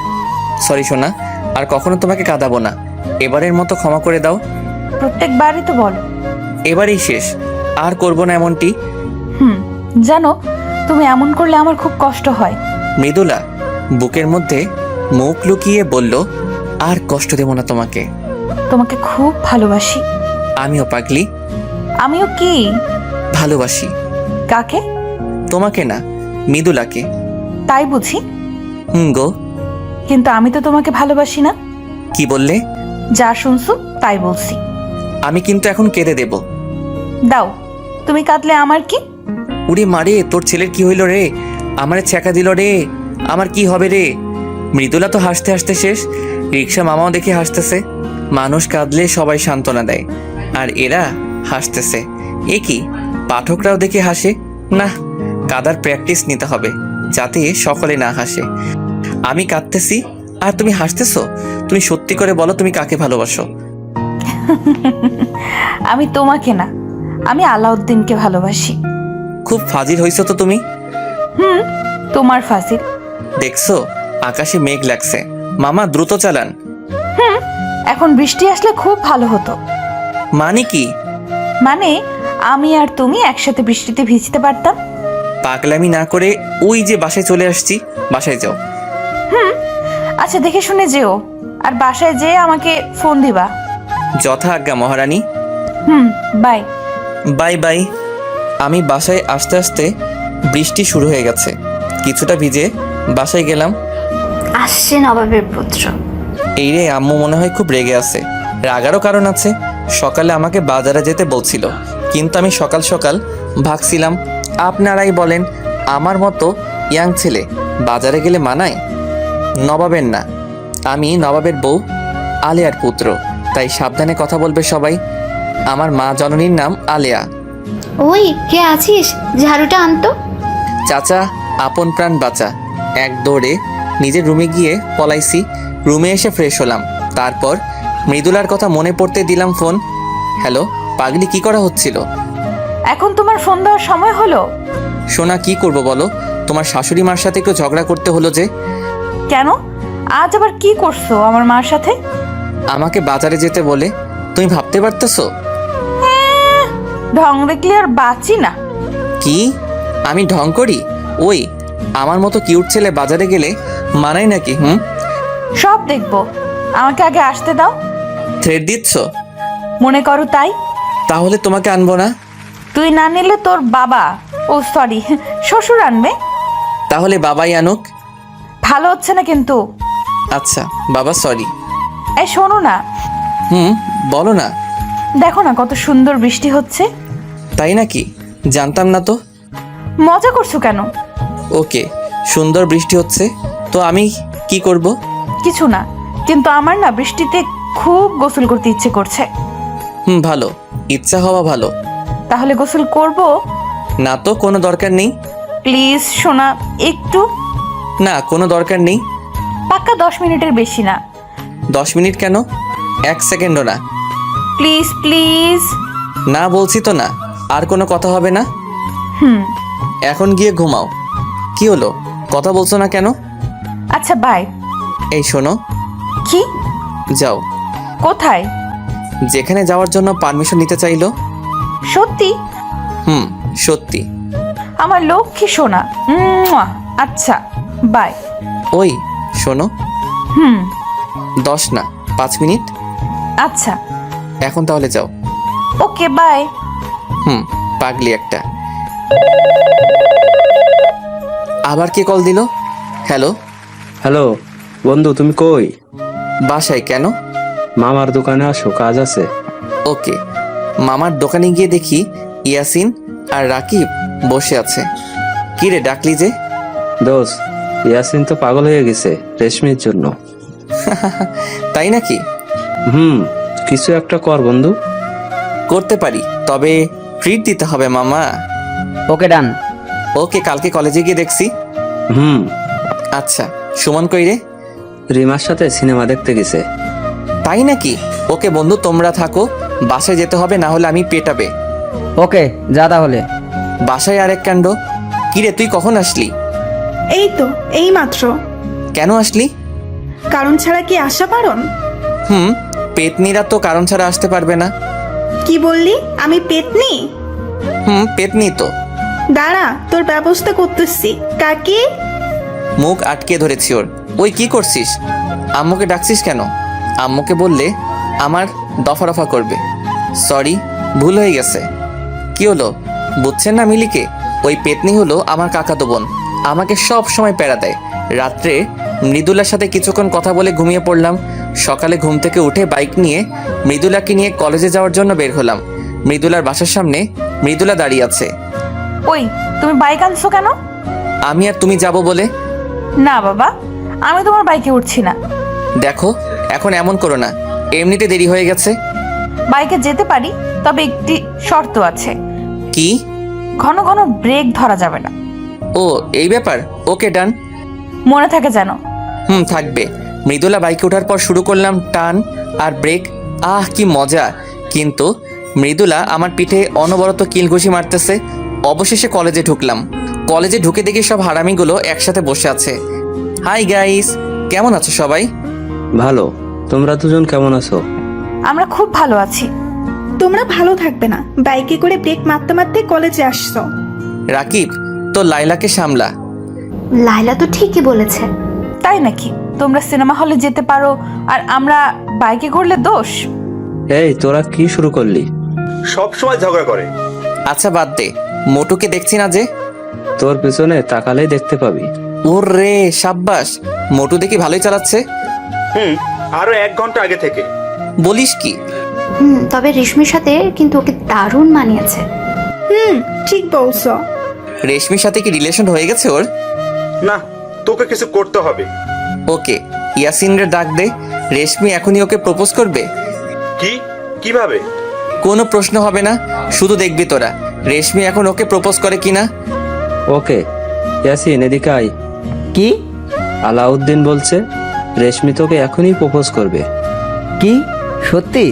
সরি সোনা, আর কখনো তোমাকে কাঁদাবো না। এবারের মতো ক্ষমা করে দাও। প্রত্যেকবারই তো বলো। এবারেই শেষ, আর করবো না এমনটি। জানো, তুমি এমন করলে আমার খুব কষ্ট হয়। মৃদুলা বুকের মধ্যে মুখ লুকিয়ে বলল, আর কষ্ট দেব না তোমাকে। তোমাকে খুব ভালোবাসি। আমিও পাগলি, আমিও কি? ভালোবাসি। কাকে? তোমাকে না, মৃদুলাকে। তাই বুঝি? গো। কিন্তু আমি তো তোমাকে ভালোবাসি না। কি বললে? যা শুনছো তাই বলছি। আমি কিন্তু এখন কেঁদে দেব। দাও, তুমি কাঁদলে আমার কি? উড়ি মারে, তোর ছেলের কি হইল রে? আমারে ছ্যাঁকা দিল রে। আমার কি হবে রে? মৃদুলা তো হাসতে হাসতে শেষ। রিক্সা মামাও দেখে হাসতেছে। মানুষ কাঁদলে সবাই সান্ত্বনা দেয়, আর এরা হাসতেছে। এ কি, পাঠকরাও দেখে হাসে? না, কাদার প্র্যাকটিস নিতে হবে যাতে সকলে না হাসে। আমি কাঁদতেছি আর তুমি হাসতেছো। তুমি সত্যি করে বলো, তুমি কাকে ভালোবাসো? আমি তোমাকে না, আমি আলাউদ্দিনকে ভালোবাসি। খুব ফাজিল হইছো তো তুমি। তোমার ফাজিল। দেখছো আকাশে মেঘ লাগছে, মামা দ্রুত চালান। এখন বৃষ্টি আসলে খুব ভালো হতো। মানে কি? মানে আমি আর তুমি একসাথে বৃষ্টিতে ভিজতে পারতাম। পাগলামি না করে ওই যে বাসায় চলে আসছি, বাসায় যাও। আচ্ছা, দেখে শুনে যেও, আর বাসায় যেয়ে আমাকে ফোন দিবা। যথা আজ্ঞা মহারানী। বাই। Bye bye. আমি বাসায় আসতে আসতে বৃষ্টি শুরু হয়ে গেছে। কিছুটা ভিজে বাসায় গেলাম। আসছে নবাবের পুত্র। এই রে, আম্মু মনে হয় খুব রেগে আছে। রাগারও কারণ আছে। সকালে আমাকে বাজারে যেতে বলছিল, কিন্তু আমি সকাল সকাল ভাগছিলাম। আপনারাই বলেন, আমার মতো ইয়াং ছেলে বাজারে গেলে মানায়? নবাবের না, আমি নবাবের বউ আলেয়ার পুত্র, তাই সাবধানে কথা বলবে সবাই। আমার মা জননীর নাম আলেয়া। ওই কে আছিস, ঝাড়ুটা আনতো। চাচা, আপন প্রাণ বাঁচা। এক দৌড়ে নিজের রুমে গিয়ে পলাইছি। রুমে এসে ফ্রেশ হলাম। তারপর মৃদুলার কথা মনে পড়তে দিলাম ফোন। হ্যালো পাগলি, কি করা হচ্ছিল? এখন তোমার ফোন দেওয়ার সময় হলো? সোনা, কি করব বলো? তোমার শাশুড়ি মার সাথে একটু ঝগড়া করতে হলো যে। কেন? আজ আবার কি করছো আমার মার সাথে? আমাকে বাজারে যেতে বলে। তুমি ভাবতে পারতেছো? ঢং দেখলে আর বাঁচি না। কি আমি ঢং করি? ওই আমার মতো কিউট ছেলে বাজারে গেলে মানায় নাকি? সব দেখবো, আমাকে আগে আসতে দাও। থ্রেড দিচ্ছ? মনে করো তাই। তাহলে তোমাকে আনবো না। তুই না নিলে তোর বাবা, ও সরি, শ্বশুর আনবে। তাহলে বাবাই আনুক। ভালো হচ্ছে না কিন্তু। আচ্ছা বাবা, সরি। এই শোনো না, বলো না। দেখো না কত সুন্দর বৃষ্টি হচ্ছে। তাই নাকি? জানতাম না তো। মজা করছো কেন? ওকে, সুন্দর বৃষ্টি হচ্ছে তো আমি কি করব? কিছু না, কিন্তু আমার না বৃষ্টিতে খুব গোসল করতে ইচ্ছে করছে। ভালো, ইচ্ছা হওয়া ভালো। তাহলে গোসল করব? না তো, কোনো দরকার নেই। প্লিজ সোনা, একটু। না, কোনো দরকার নেই। পাক্কা 10 মিনিটের বেশি না। 10 মিনিট কেন? 1 সেকেন্ডও না। Please please. না বলছি তো না। আর কোনো কথা হবে না। এখন গিয়ে ঘুমাও। কি হলো, কথা বলছো না কেন? আচ্ছা বাই। এই শোনো। কি? যাও। কোথায়? যেখানে যাওয়ার জন্য পারমিশন নিতে চাইলো। সত্যি? সত্যি। আমার লক্ষ্মী সোনা। আচ্ছা বাই। ওই শোনো। 10 না, 5 মিনিট। আচ্ছা। এখন তাহলে যাও। Okay bye. পাগলি একটা। আবার কে কল দিল? হ্যালো। হ্যালো বন্ধু, তুমি কই? বাসায়। কেন? মামার দোকানে আসো, কাজ আছে। ওকে। মামার দোকানে গিয়ে দেখি ইয়াসিন আর রাকিব বসে আছে। কি রে, ডাকলি যে? দোষ, ইয়াসিন তো পাগল হয়ে গেছে রেশমির জন্য। তাই নাকি? কিছু একটা কর বন্ধু। করতে পারি, তবে ট্রিট দিতে হবে মামা। ওকে ডান। ওকে, কালকে কলেজে গিয়ে দেখছি। আচ্ছা, সুমন কই রে? রিমার সাথে সিনেমা দেখতে গেছে। তাই নাকি? ওকে বন্ধু, তোমরা থাকো, বাসায় যেতে হবে, না হলে আমি পেটাবে। ওকে যা তাহলে। বাসায় আরেক কাণ্ড। কিরে, তুই কখন আসলি? এই তো এই মাত্র। কেন আসলি? কারণ ছাড়া কি আসা পারন? পেতনিরা তো কারণ ছাড়া আসতে পারবে না। কি বললি? আমি পেতনি? পেতনি তো। দাঁড়া, তোর ব্যবস্থা করতেছি। কাকি, মুখ আটকে ধরেছি ওর। ওই কি করছিস? আম্মুকে ডাকছিস কেন? আম্মুকে বললে আমার দফা রফা করবে। সরি, ভুল হয়ে গেছে। কি হলো, বুঝছেন না মিলিকে? ওই পেতনি হলো আমার কাকাতো বোন। আমাকে সব সময় প্যারা দেয়। রাত্রে মৃদুলার সাথে কিছুক্ষণ কথা বলে ঘুমিয়ে পড়লাম। সকালে ঘুম থেকে উঠে বাইক নিয়ে মৃদুলাকে নিয়ে কলেজে যাওয়ার জন্য বের হলাম। মৃদুলার বাসার সামনে মৃদুলা দাঁড়িয়ে আছে। ওই, তুমি বাইক আনছো কেন? আমি আর তুমি যাব বলে। না বাবা, আমি তোমার বাইকে উঠছি না। দেখো, এখন এমন করো না, এমনিতে দেরি হয়ে গেছে। বাইকে যেতে পারি, তবে একটি শর্ত আছে। কি? ঘন ঘন ব্রেক ধরা যাবে না। ও, এই ব্যাপার। ওকে, ডান। মনে থাকে যেন। থাকবে। মৃদুলা বাইকে ওঠার পর শুরু করলাম টান আর ব্রেক। আহ, কি মজা! কিন্তু মৃদুলা আমার পিঠে অনবরত কিলঘুষি মারতেছে। অবশেষে কলেজে ঢুকলাম। কলেজে ঢুকে দেখি সব হারামিগুলো একসাথে বসে আছে। হাই গাইস, কেমন আছো সবাই? ভালো। তোমরা দুজন কেমন আছো? আমরা খুব ভালো আছি। তোমরা ভালো থাকবে না, বাইকে করে ব্রেক মারতে মারতে কলেজে আসছো। রাকিব, তো লাইলাকে সামলা। লাইলা তো ঠিকই বলেছে। তাই নাকি? তোমরা সিনেমা হলে যেতে পারো আর আমরা বাইকে ঘুরলে দোষ? এই, তোরা কি শুরু করলি? সব সময় ঝগড়া করে। আচ্ছা বাদ দে, মোটুকে দেখছি না যে। তোর পেছনে তাকালেই দেখতে পাবি। ওর রে, সাব্বাস! মোটু দেখি ভালোই চালাচ্ছে। আরো 1 ঘন্টা আগে থেকে। বলিস কি? তবে রেশমির সাথে কিন্তু ওকে দারুণ মানিয়েছে। ঠিক বলছো। রেশমির সাথে কি রিলেশন হয়ে গেছে ওর? না, তোকে কিছু করতে হবে। ওকে, ইয়াসিনের ডাক দে। রেশমি এখনই ওকে প্রপোজ করবে। কি? কিভাবে? কোনো প্রশ্ন হবে না, শুধু দেখবি তোরা রেশমি এখন ওকে প্রপোজ করে কিনা। ওকে, ইয়াসিন এদিকে আয়। কি? আলাউদ্দিন বলছে রেশমি তোকে এখনই প্রপোজ করবে। কি? সত্যি?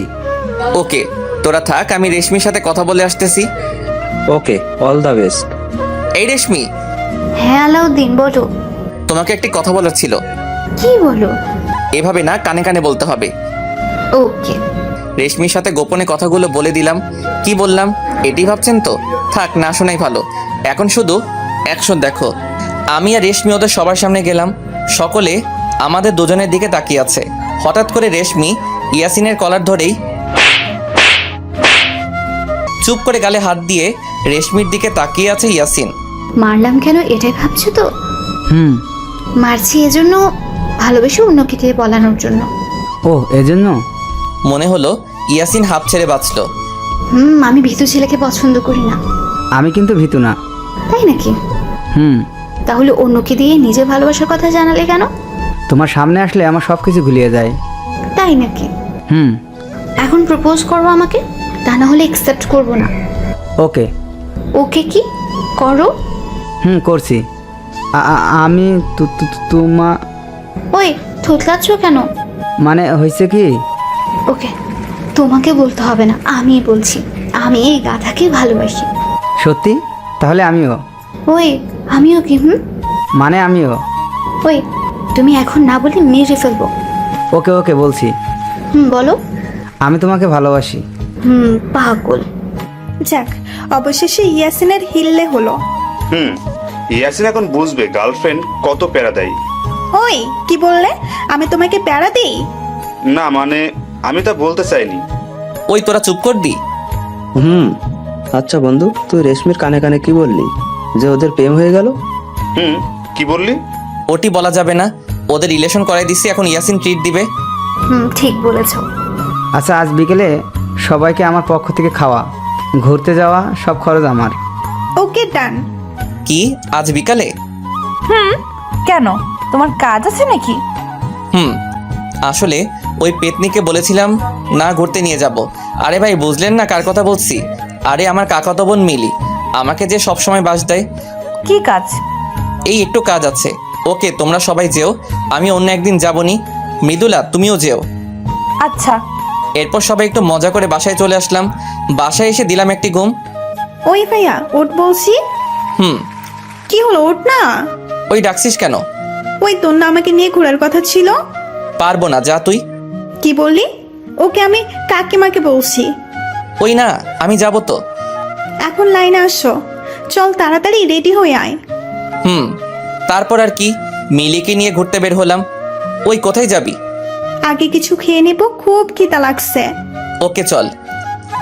ওকে, তোরা থাক, আমি রেশমির সাথে কথা বলে আসতেছি। ওকে, অল দ্য বেস্ট। এই রেশমি, হ্যাঁ আলাউদ্দিন, বলো। তোমাকে একটি কথা বলার ছিল। কি বলো? এভাবে না, কানে কানে বলতে হবে। ওকে। রেশমির সাথে গোপনে কথাগুলো বলে দিলাম। কি বললাম এটি ভাবছেন তো? থাক, না শোনাই ভালো। এখন শুধু অ্যাকশন দেখো। আমি আর রেশমি ওদের সবার সামনে গেলাম। সকলে আমাদের দুজনের দিকে তাকিয়ে আছে। হঠাৎ করে রেশমি ইয়াসিনের কলার ধরেই চুপ করে গালে হাত দিয়ে রেশমির দিকে তাকিয়ে আছে ইয়াসিন। মারলাম কেন এটাই ভাবছো তো? হুম। মারছি এজন্য, ভালোবেসে অন্যকে দিয়ে বলানোর জন্য। ও, এজন্য? মনে হলো ইয়াসিন হাঁপ ছেড়ে বাঁচল। আমি ভীতু ছেলেকে পছন্দ করি না। আমি কিন্তু ভীতু না। তাই নাকি? হুম। তাহলে অন্যকে দিয়ে নিজের ভালোবাসার কথা জানালে কেন? তোমার সামনে আসলে আমার সব কিছু গুলিয়ে যায়। তাই নাকি? হুম। এখন প্রপোজ করবো আমাকে, তা না হলে একসেপ্ট করবো না। ওকে। ওকে কি করো? করছি। আমি তোমা ওই থতলাচ্ছ কেন? মানে হয়েছে কি? ওকে, তোমাকে বলতে হবে না, আমিই বলছি। আমি এই গাধাকে ভালোবাসি। সত্যি? তাহলে আমিও। ওই আমিও কি? মানে আমিও। ওই তুমি এখন না বলে মেরে ফেলবো। ওকে ওকে বলছি। বলো। আমি তোমাকে ভালোবাসি। পাগল। যাক, অবশেষে ইয়াসিনের হিললে হলো। ইয়াসিন এখন বুঝবে গার্লফ্রেন্ড কত প্যারা দেয়। ওই কি বললে? আমি তোমাকে প্যারা দিই? না মানে, আমি তা বলতে চাইনি। ওই তোরা চুপ করবি? আচ্ছা বন্ধু, তুই রেশমির কানে কানে কি বললি? যে ওদের প্রেম হয়ে গেল? কি বললি? ওটি বলা যাবে না। ওদের রিলেশন করাই দিছি, এখন ইয়াসিন ট্রিট দিবে। ঠিক বলেছো। আচ্ছা, আজ বিকেলে সবাইকে আমার পক্ষ থেকে খাওয়া, ঘুরতে যাওয়া, সব খরচ আমার। ওকে, ডান। কি, আজ বিকালে? কেন, তোমার কাজ আছে নাকি? আসলে ওই পেতনিকে বলেছিলাম না ঘুরতে নিয়ে যাব। আরে ভাই, বুঝলেন না কার কথা বলছি? আরে আমার কাকাতো বোন মিলি, আমাকে যে সব সময় বাস দেয়। কি কাজ? এই একটু কাজ আছে। ওকে, তোমরা সবাই যেও, আমি অন্য একদিন যাবনি। মৃদুলা, তুমিও যেও। আচ্ছা। এরপর সবাই একটু মজা করে বাসায় চলে আসলাম। বাসায় এসে দিলাম একটি ঘুম। ওই ভাইয়া, ওঠ বলছি। কি হলো, ওঠ না। ওই ডাকছিস কেন? ওই তোর না আমাকে নিয়ে ঘোরার কথা ছিল। পারবো না, যা তুই। কি বললি? ওকে আমি কাকিমাকে বলছি। ওই না, আমি যাবো তো। এখন লাইনে আসো। চল তাড়াতাড়ি রেডি হয়ে আয়। তারপর আর কি, মিলিকে নিয়ে ঘুরতে বের হলাম। ওই কোথায় যাবি? আগে কিছু খেয়ে নেব, খুব খিদা লাগছে। ওকে চল।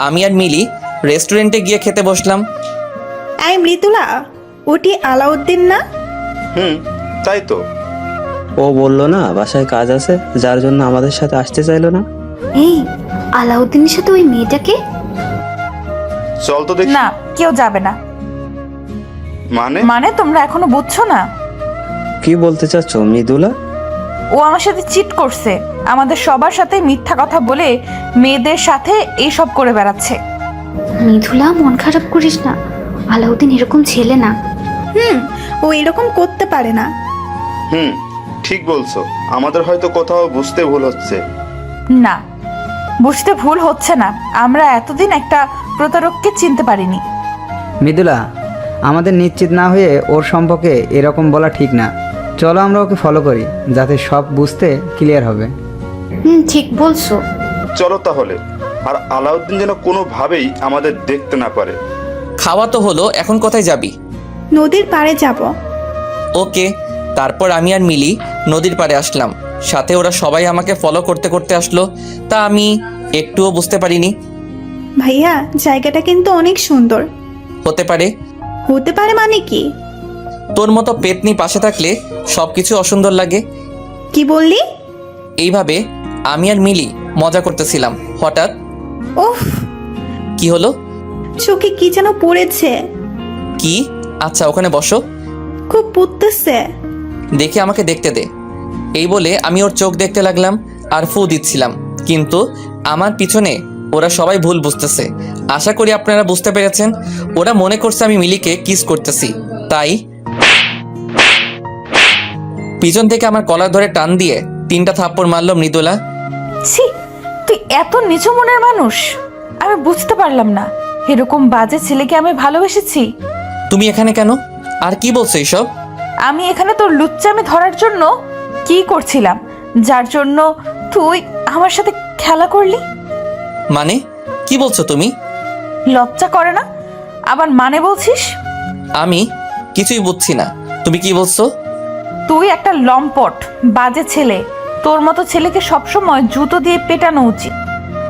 আমি আর মিলি রেস্টুরেন্টে গিয়ে খেতে বসলাম। এই মৃদুলা, ওটি আলাউদ্দিন না? তাই তো। ও বললো না বাসায় কাজ আছে, যার জন্য আমাদের সাথে আসতে চাইলো না। এই আলাউদ্দিনের সাথে ওই মেয়েটাকে? চল তো দেখি। না, কেউ যাবে না। মানে তোমরা এখনো বুঝছো না? কি বলতে চাচ্ছ মৃদুলা? ও আমার সাথে চিট করছে, আমাদের সবার সাথে মিথ্যা কথা বলে মেয়েদের সাথে এইসব করে বেড়াচ্ছে। মৃদুলা, মন খারাপ করিস না, আলাউদ্দিন এরকম ছেলে না। ও এরকম করতে পারে না। ঠিক বলছো, আমাদের হয়তো কোথাও বুঝতে ভুল হচ্ছে। না, বুঝতে ভুল হচ্ছে না, আমরা এতদিন একটা প্রতারককে চিনতে পারিনি। মৃদুলা, আমাদের নিশ্চিত না হয়ে ওর সম্পর্কে এরকম বলা ঠিক না। চলো আমরা ওকে ফলো করি, যাতে সব বুঝতে ক্লিয়ার হবে। ঠিক বলছো। চলো তাহলে। আর আলাউদ্দিন যেন কোনোভাবেই আমাদের দেখতে না পারে। খাওয়া তো হলো, এখন কোথায় যাবি? নদীর পাড়ে যাব। ওকে। তারপর আমি আর মিলি নদীর পাড়ে আসলাম, সাথে ওরা সবাই আমাকে ফলো করতে করতে আসলো। তা আমি একটুও বুঝতে পারিনি। ভাইয়া, জায়গাটা কিন্তু অনেক সুন্দর। হতে পারে। হতে পারে মানে কি? তোর মতো পেতনি পাশে থাকলে সবকিছু অসুন্দর লাগে। কি বললি? এইভাবে আমি আর মিলি মজা করতেছিলাম, হঠাৎ উফ, কি হলো? চোখে কি যেন পড়েছে। কি? আচ্ছা, ওখানে বসো। খুব পুড়তেছে। দেখে আমাকে দেখতে দে। এই বলে আমি ওর চোখ দেখতে লাগলাম আর ফু দিচ্ছিলাম, কিন্তু আমার পিছনে ওরা সবাই ভুল বুঝতেছে। আশা করি আপনারা বুঝতে পেরেছেন। ওরা মনে করছে আমি মিলিকে কিস করতেছি, তাই পিছন থেকে আমার কলার ধরে টান দিয়ে 3টা থাপ্পড় মারলো মৃদুলা। ছি, তুই এত নিচু মনের মানুষ? আমি বুঝতে পারলাম না, এরকম বাজে ছেলেকে আমি ভালোবেসেছি। তুমি এখানে কেন? আর কি বলছো এইসব? আমি এখানে তোর লুচ্চামি ধরার জন্য কি করছিলাম, যার জন্য তুই আমার সাথে খেলা করলি। মানে কি বলছো তুমি? লজ্জা করে না? আবার মানে বলছিস? আমি কিছুই বুঝছি না, তুমি কি বলছো? তুই একটা লম্পট বাজে ছেলে, তোর মতো ছেলেকে সবসময় জুতো দিয়ে পেটানো উচিত।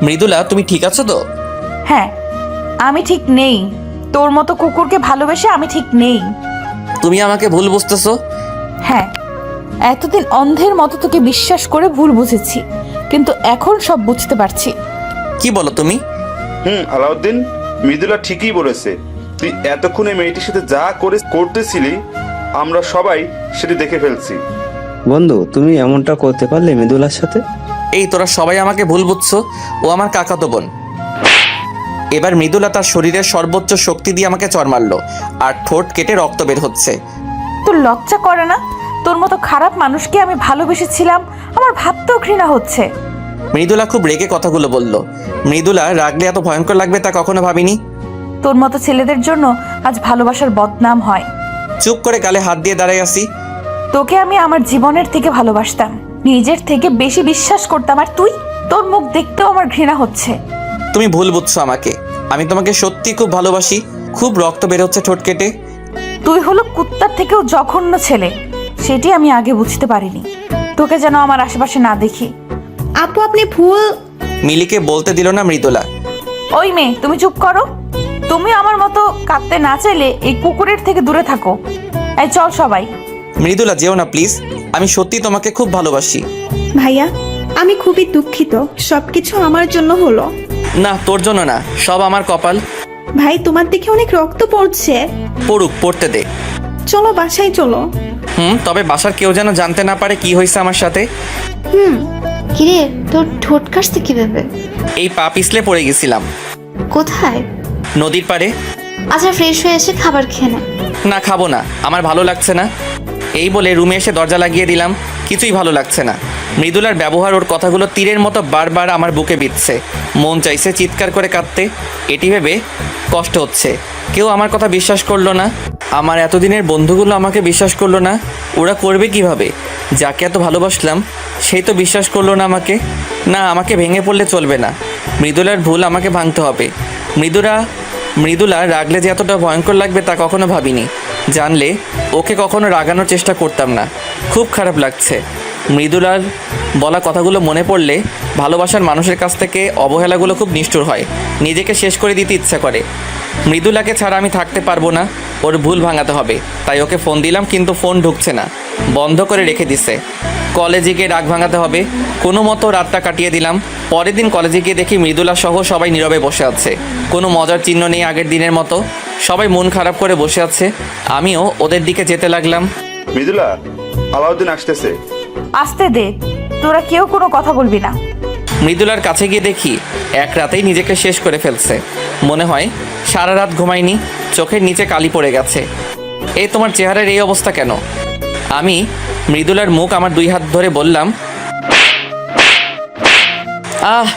মৃদুলা, তুমি ঠিক আছো তো? হ্যাঁ, আমি ঠিক নেই। তোর মতো কুকুরকে ভালোবেসে আমি ঠিক নেই। তুমি আমাকে ভুল বুঝতেছো। হ্যাঁ, এতদিন অন্ধের মতো তোকে বিশ্বাস করে ভুল বুঝেছি, কিন্তু এখন সব বুঝতে পারছি। কি বলো তুমি? আলাউদ্দিন, মৃদুলা ঠিকই বলেছে। তুই এতক্ষণে মেয়েটির সাথে যা করতেছিলি আমরা সবাই সেটি দেখে ফেলছি। বন্ধু, তুমি এমনটা করতে পারলে মৃদুলার সাথে? এই তোরা সবাই আমাকে ভুল বুঝছো, ও আমার কাকাতো বোন। এবার মৃদুলা তার শরীরের সর্বোচ্চ শক্তি দিয়ে আমাকে চড় মারলো আর ঠোঁট কেটে রক্ত বের হচ্ছে। তোর লজ্জা করে না? তোর মতো খারাপ মানুষকে আমি ভালোবেসেছিলাম, আমার ভাবতেও ঘৃণা হচ্ছে। মৃদুলা খুব রেগে কথাগুলো বলল। মৃদুলা রাগলে এত ভয়ঙ্কর লাগবে তা কখনো ভাবিনি। তোর মতো ছেলেদের জন্য আজ ভালোবাসার বদনাম হয়। চুপ করে গালে হাত দিয়ে দাঁড়াই আসি। তোকে আমি আমার জীবনের থেকে ভালোবাসতাম, নিজের থেকে বেশি বিশ্বাস করতাম, আর তুই? তোর মুখ দেখতেও আমার ঘৃণা হচ্ছে। তুমি ভুল বুঝছো আমাকে, আমি তোমাকে সত্যি খুব ভালোবাসি। খুব রক্ত বের হচ্ছে ঠোঁট কেটে। তুই হলো কুত্তার থেকেও জঘন্য ছেলে, সেটি আমি আগে বুঝতে পারিনি। তোকে যেন আমার আশেপাশে না দেখি। আপু, আপনি ভুল। মিলিকে বলতে দিল না মৃদুলা। ওই মেয়ে, তুমি চুপ করো। তুমি আমার মতো কাঁদতে না চাইলে এই কুকুরের থেকে দূরে থাকো। এই চল সবাই। মৃদুলা, যেও না প্লিজ, আমি সত্যি তোমাকে খুব ভালোবাসি। ভাইয়া, আমি খুবই দুঃখিত, সবকিছু আমার জন্য হলো। না, তোর জন্য না, সব আমার কপাল। ভাই, তোমার দেখে অনেক রক্ত পড়ছে। পড়ুক, পড়তে দে। চলো বাসায় চলো। তবে বাসার কেউ যেন জানতে না পারে কি হয়েছে আমার সাথে। কিরে, তোর ঠোঁট কাটছে কিভাবে? এই পা পিছলে পড়ে গেছিলাম। কোথায়? নদীর পাড়ে। আচ্ছা, ফ্রেশ হয়ে এসে খাবার খেয়ে নে। না, খাবো না, আমার ভালো লাগছে না। এই বলে রুমে এসে দরজা লাগিয়ে দিলাম। কিছুই ভালো লাগছে না। মৃদুলার ব্যবহার, ওর কথাগুলো তীরের মতো বারবার আমার বুকে বিঁধছে। মন চাইছে চিৎকার করে কাঁদতে। এটি ভেবে কষ্ট হচ্ছে। কেউ আমার কথা বিশ্বাস করলো না। আমার এতদিনের বন্ধুগুলো আমাকে বিশ্বাস করলো না। ওরা করবে কিভাবে? যাকে এত ভালোবাসলাম সেই তো বিশ্বাস করলো না আমাকে। না, আমাকে ভেঙে পড়লে চলবে না। মৃদুলার ভুল আমাকে ভাঙতে হবে। মৃদুলা মৃদুলা রাগলে যে এতটা ভয়ঙ্কর লাগবে তা কখনো ভাবিনি। জানলে ওকে কখনো রাগানোর চেষ্টা করতাম না। খুব খারাপ লাগছে। মৃদুলার বলা কথাগুলো মনে পড়লে ভালোবাসার মানুষের কাছ থেকে অবহেলাগুলো খুব নিষ্ঠুর হয়। নিজেকে শেষ করে দিতে ইচ্ছা করে। মৃদুলাকে ছাড়া আমি থাকতে পারবো না, ওর ভুল ভাঙাতে হবে। তাই ওকে ফোন দিলাম, কিন্তু ফোন ঢুকছে না, বন্ধ করে রেখে দিছে। কলেজে গিয়ে রাগ ভাঙাতে হবে। কোনো মতো রাতটা কাটিয়ে দিলাম। পরের দিন কলেজে গিয়ে দেখি মৃদুলা সহ সবাই নীরবে বসে আছে। কোনো মজার চিহ্ন নেই আগের দিনের মতো। সবাই মন খারাপ করে বসে আছে। আমিও ওদের দিকে যেতে লাগলাম। মৃদুলা, আলাউদ্দিন আসতেছে। আসতে দে, তোরা কেউ কোনো কথা বলবি না। মৃদুলার কাছে গিয়ে দেখি এক রাতেই নিজেকে শেষ করে ফেলছে। মনে হয় সারা রাত ঘুমায়নি, চোখের নিচে কালি পড়ে গেছে। এই তোমার চেহারার এই অবস্থা কেন? আমি মৃদুলার মুখ আমার 2 হাত ধরে বললাম, আহ,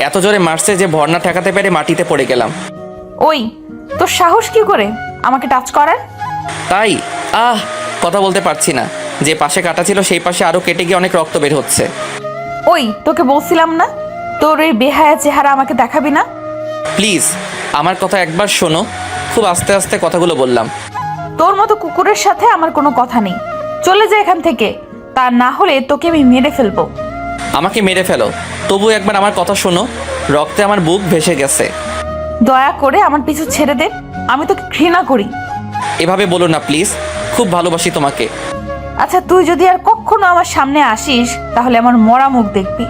এত জোরে মারছে যে ভর্না ঠেকাতে পেরে মাটিতে পড়ে গেলাম। ওই, তোর সাহস কি করে আমাকে টাচ করার? তাই? আহ, কথা বলতে পারছি না। যে পাশে কাটা ছিল সেই পাশে আরও কেটে গিয়ে অনেক রক্ত বের হচ্ছে। ওই, তোকে বলছিলাম না তোর এই বেহায়া চেহারা আমাকে দেখাবি না। প্লিজ আমার কথা একবার শোনো। খুব আস্তে আস্তে কথাগুলো বললাম। তোর মতো কুকুরের সাথে আমার কোনো কথা নেই। চলে যা এখান থেকে, তা না হলে তোকে আমি মেরে ফেলবো। আমাকে মেরে ফেলো, তবু একবার আমার কথা শোনো। রক্তে আমার বুক ভেসে গেছে। দয়া করে আমার পিছু ছেড়ে দে, আমি তোকে ঘৃণা করি। এভাবে বলো না প্লিজ, খুব ভালোবাসি তোমাকে। আচ্ছা, তুই যদি আর কখনো আমার সামনে আসিস তাহলে আমার মরা মুখ দেখবি।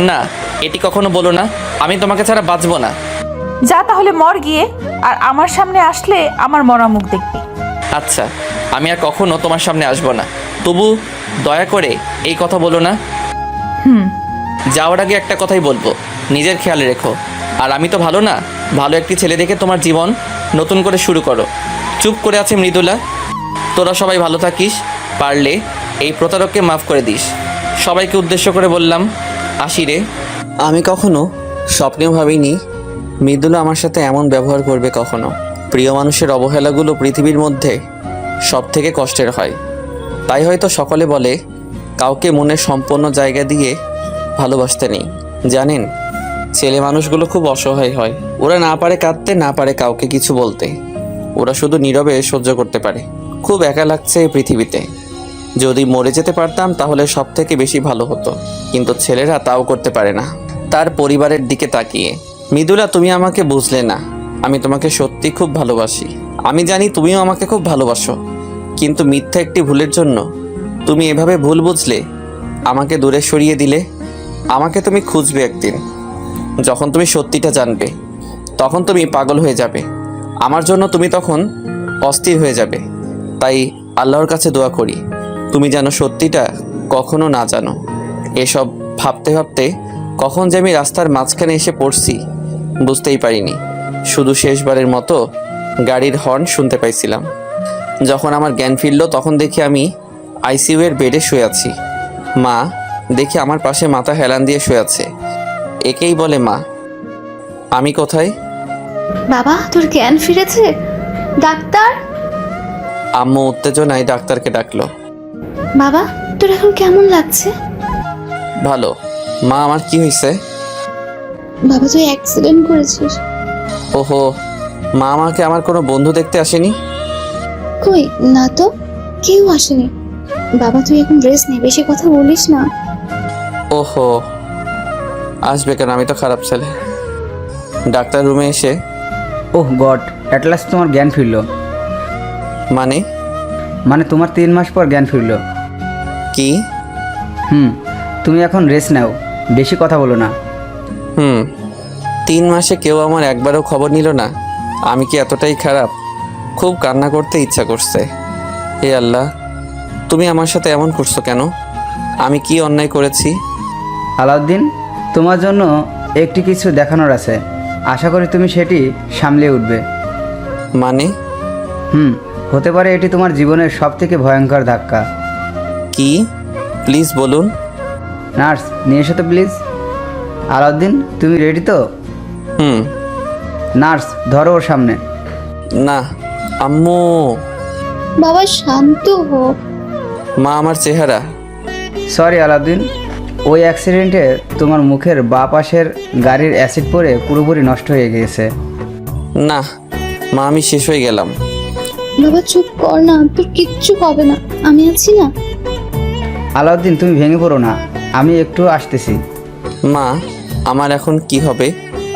না, এটি কখনো বলো না। আমি তোমাকে ছাড়া বাঁচবো না। যা তাহলে মর গিয়ে, আর আমার সামনে আসলে আমার মরা মুখ দেখবি। আচ্ছা, আমি আর কখনো তোমার সামনে আসবো না। তবু দয়া করে এই কথা বলো না। যাওয়ার আগে একটা কথাই বলবো, নিজের খেয়াল রেখো। আর আমি তো ভালো না, ভালো একটি ছেলে দেখে তোমার জীবন নতুন করে শুরু করো। চুপ করে আছে মৃদুলা। তোরা সবাই ভালো থাকিস। পারলে এই প্রতারককে মাফ করে দিস। সবাইকে উদ্দেশ্য করে বললাম, আসি রে। আমি কখনো স্বপ্নেও ভাবিনি মৃদুলা আমার সাথে এমন ব্যবহার করবে কখনো। প্রিয় মানুষের অবহেলাগুলো পৃথিবীর মধ্যে সব থেকে কষ্টের হয়। তাই হয়তো সকলে বলে কাউকে মনের সম্পূর্ণ জায়গা দিয়ে ভালোবাসতে নেই। জানেন, ছেলে মানুষগুলো খুব অসহায় হয়। ওরা না পারে কাঁদতে, না পারে কাউকে কিছু বলতে। ওরা শুধু নীরবে সহ্য করতে পারে। খুব একা লাগছে এই পৃথিবীতে। যদি মরে যেতে পারতাম তাহলে সব থেকে বেশি ভালো হতো, কিন্তু ছেলেরা তাও করতে পারে না। তার পরিবারের দিকে তাকিয়ে, মৃদুলা, তুমি আমাকে বুঝলে না। আমি তোমাকে সত্যি খুব ভালোবাসি। আমি জানি তুমিও আমাকে খুব ভালোবাসো, কিন্তু মিথ্যা একটি ভুলের জন্য তুমি এভাবে ভুল বুঝলে, আমাকে দূরে সরিয়ে দিলে। আমাকে তুমি খুঁজবে একদিন, যখন তুমি সত্যিটা জানবে, তখন তুমি পাগল হয়ে যাবে। আমার জন্য তুমি তখন অস্থির হয়ে যাবে। তাই আল্লাহর কাছে দোয়া করি তুমি যেন সত্যিটা কখনো না জানো। এসব ভাবতে ভাবতে কখন যে আমি রাস্তার মাঝখানে এসে পড়ছি বুঝতেই পারিনি। শুধু শেষবারের মতো গাড়ির হর্ন শুনতে পাইছিলাম। যখন আমার জ্ঞান ফিরল তখন দেখি আমি আইসিইউ এর বেডে শুয়ে আছি। মা দেখি আমার পাশে মাথা হেলান দিয়ে শুয়ে আছে। একেই বলে মা। আমি কোথায়? বাবা, তোর জ্ঞান ফিরেছে? ডাক্তার? আম্মু উত্তেজনায় ডাক্তারকে ডাকলো। বাবা, তোর এখন কেমন লাগছে? ভালো। মা, আমার কি হয়েছে? বাবা, তুই অ্যাক্সিডেন্ট করেছিস। ওহো, মা, আমাকে আমার কোনো বন্ধু দেখতে আসেনি? কই না তো, কেউ আসেনি। বাবা, তুই এখন রেস্ট নে, বেশি কথা বলিস না। ওহো, আসবে কেন? আমি তো খারাপ ছেলে। ডাক্তার রুমে এসে, ওহ গড, অ্যাট লাস্ট তোমার জ্ঞান ফিরল। মানে তোমার 3 মাস পর জ্ঞান ফিরল। কি? তুমি এখন রেস্ট নাও, বেশি কথা বলো না। 3 মাসে কেউ আমার একবারও খবর নিল না। আমি কি এতটাই খারাপ? খুব কান্না করতে ইচ্ছা করছে। হে আল্লাহ, তুমি আমার সাথে এমন করছো কেন? আমি কি অন্যায় করেছি? আলাউদ্দিন, তোমার জন্য একটি কিছু দেখানোর আছে। আশা করি তুমি সেটি সামলে উঠবে। মানে? হতে পারে এটি তোমার জীবনের সবথেকে ভয়ঙ্কর ধাক্কা। কি? প্লিজ বলুন। নার্স নিয়ে এসো তো প্লিজ। আলাউদ্দিন, তুমি রেডি তো? নার্স, ধরো ওর সামনে। না আম্মু। বাবা, শান্ত হো। মা, আমার চেহারা। সরি আলাউদ্দিন, ওই অ্যাক্সিডেন্টে তোমার মুখের বাঁ পাশের গাড়ির অ্যাসিড পড়ে পুরোপুরি নষ্ট হয়ে গিয়েছে। না, মা আমি শেষ হয়ে গেলাম। বাবা চুপ কর না, তোর কিচ্ছু হবে না, আমি আছি না। আলাউদ্দিন তুমি ভেঙে পড়ো না, আমি একটু আসতেছি। মা আমার এখন কি হবে?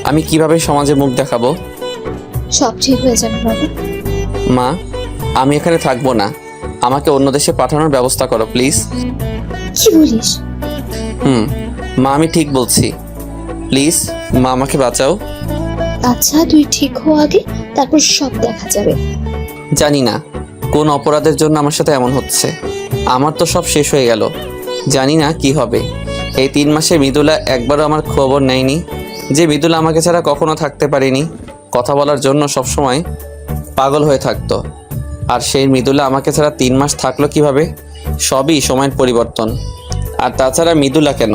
আমি কিভাবে সমাজে মুখ দেখাবো? সব ঠিক হয়ে যাবে বাবা। মা আমি এখানে থাকবো না, আমাকে অন্য দেশে পাঠানোর ব্যবস্থা করো প্লিজ। কি বলিস? মা আমি ঠিক বলছি, প্লিজ মা আমাকে বাঁচাও। আচ্ছা তুই ঠিক হও আগে, তারপর সব দেখা যাবে। জানি না কোন অপরাধের জন্য আমার সাথে এমন হচ্ছে। আমার তো সব শেষ হয়ে গেল, জানি না কি হবে। এই 3 মাসে মৃদুলা একবারও আমার খবর নেয়নি, যে মৃদুলা আমাকে ছাড়া কখনো থাকতে পারেনি, কথা বলার জন্য সবসময় পাগল হয়ে থাকতো। আর সেই মৃদুলা আমাকে ছাড়া 3 মাস থাকলো কিভাবে? সবই সময়ের পরিবর্তন। আর তাছাড়া মৃদুলা কেন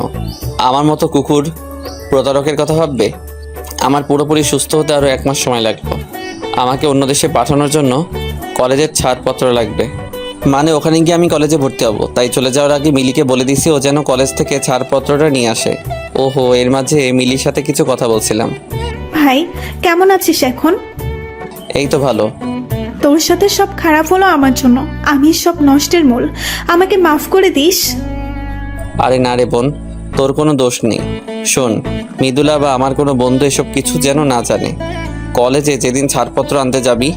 আমার মতো কুকুর প্রতারকের কথা ভাববে? আমার পুরোপুরি সুস্থ হতে আরও 1 মাস সময় লাগবে। আমাকে অন্য দেশে পাঠানোর জন্য কলেজের ছাড়পত্র লাগবে, মানে ওখানে গিয়ে আমি কলেজে ভর্তি হব। তাই চলে যাওয়ার আগে মিলিকে বলে দিছি ও যেন কলেজ থেকে ছাড়পত্রটা নিয়ে আসে। ওহো, এর মাঝে মিলির সাথে কিছু কথা বলছিলাম। ভাই কেমন আছিস এখন? এই তো ভালো। তোর সাথে সব খারাপ হলো আমার জন্য, আমি সব নষ্টের মূল, আমাকে মাফ করে দিস। আরে না রে বোন, তোর কোনো দোষ নেই। শোন, মৃদুলা বা আমার কোনো বন্ধু এসব কিছু যেন না জানে। কলেজে যেদিন ছাড়পত্র আনতে যাবি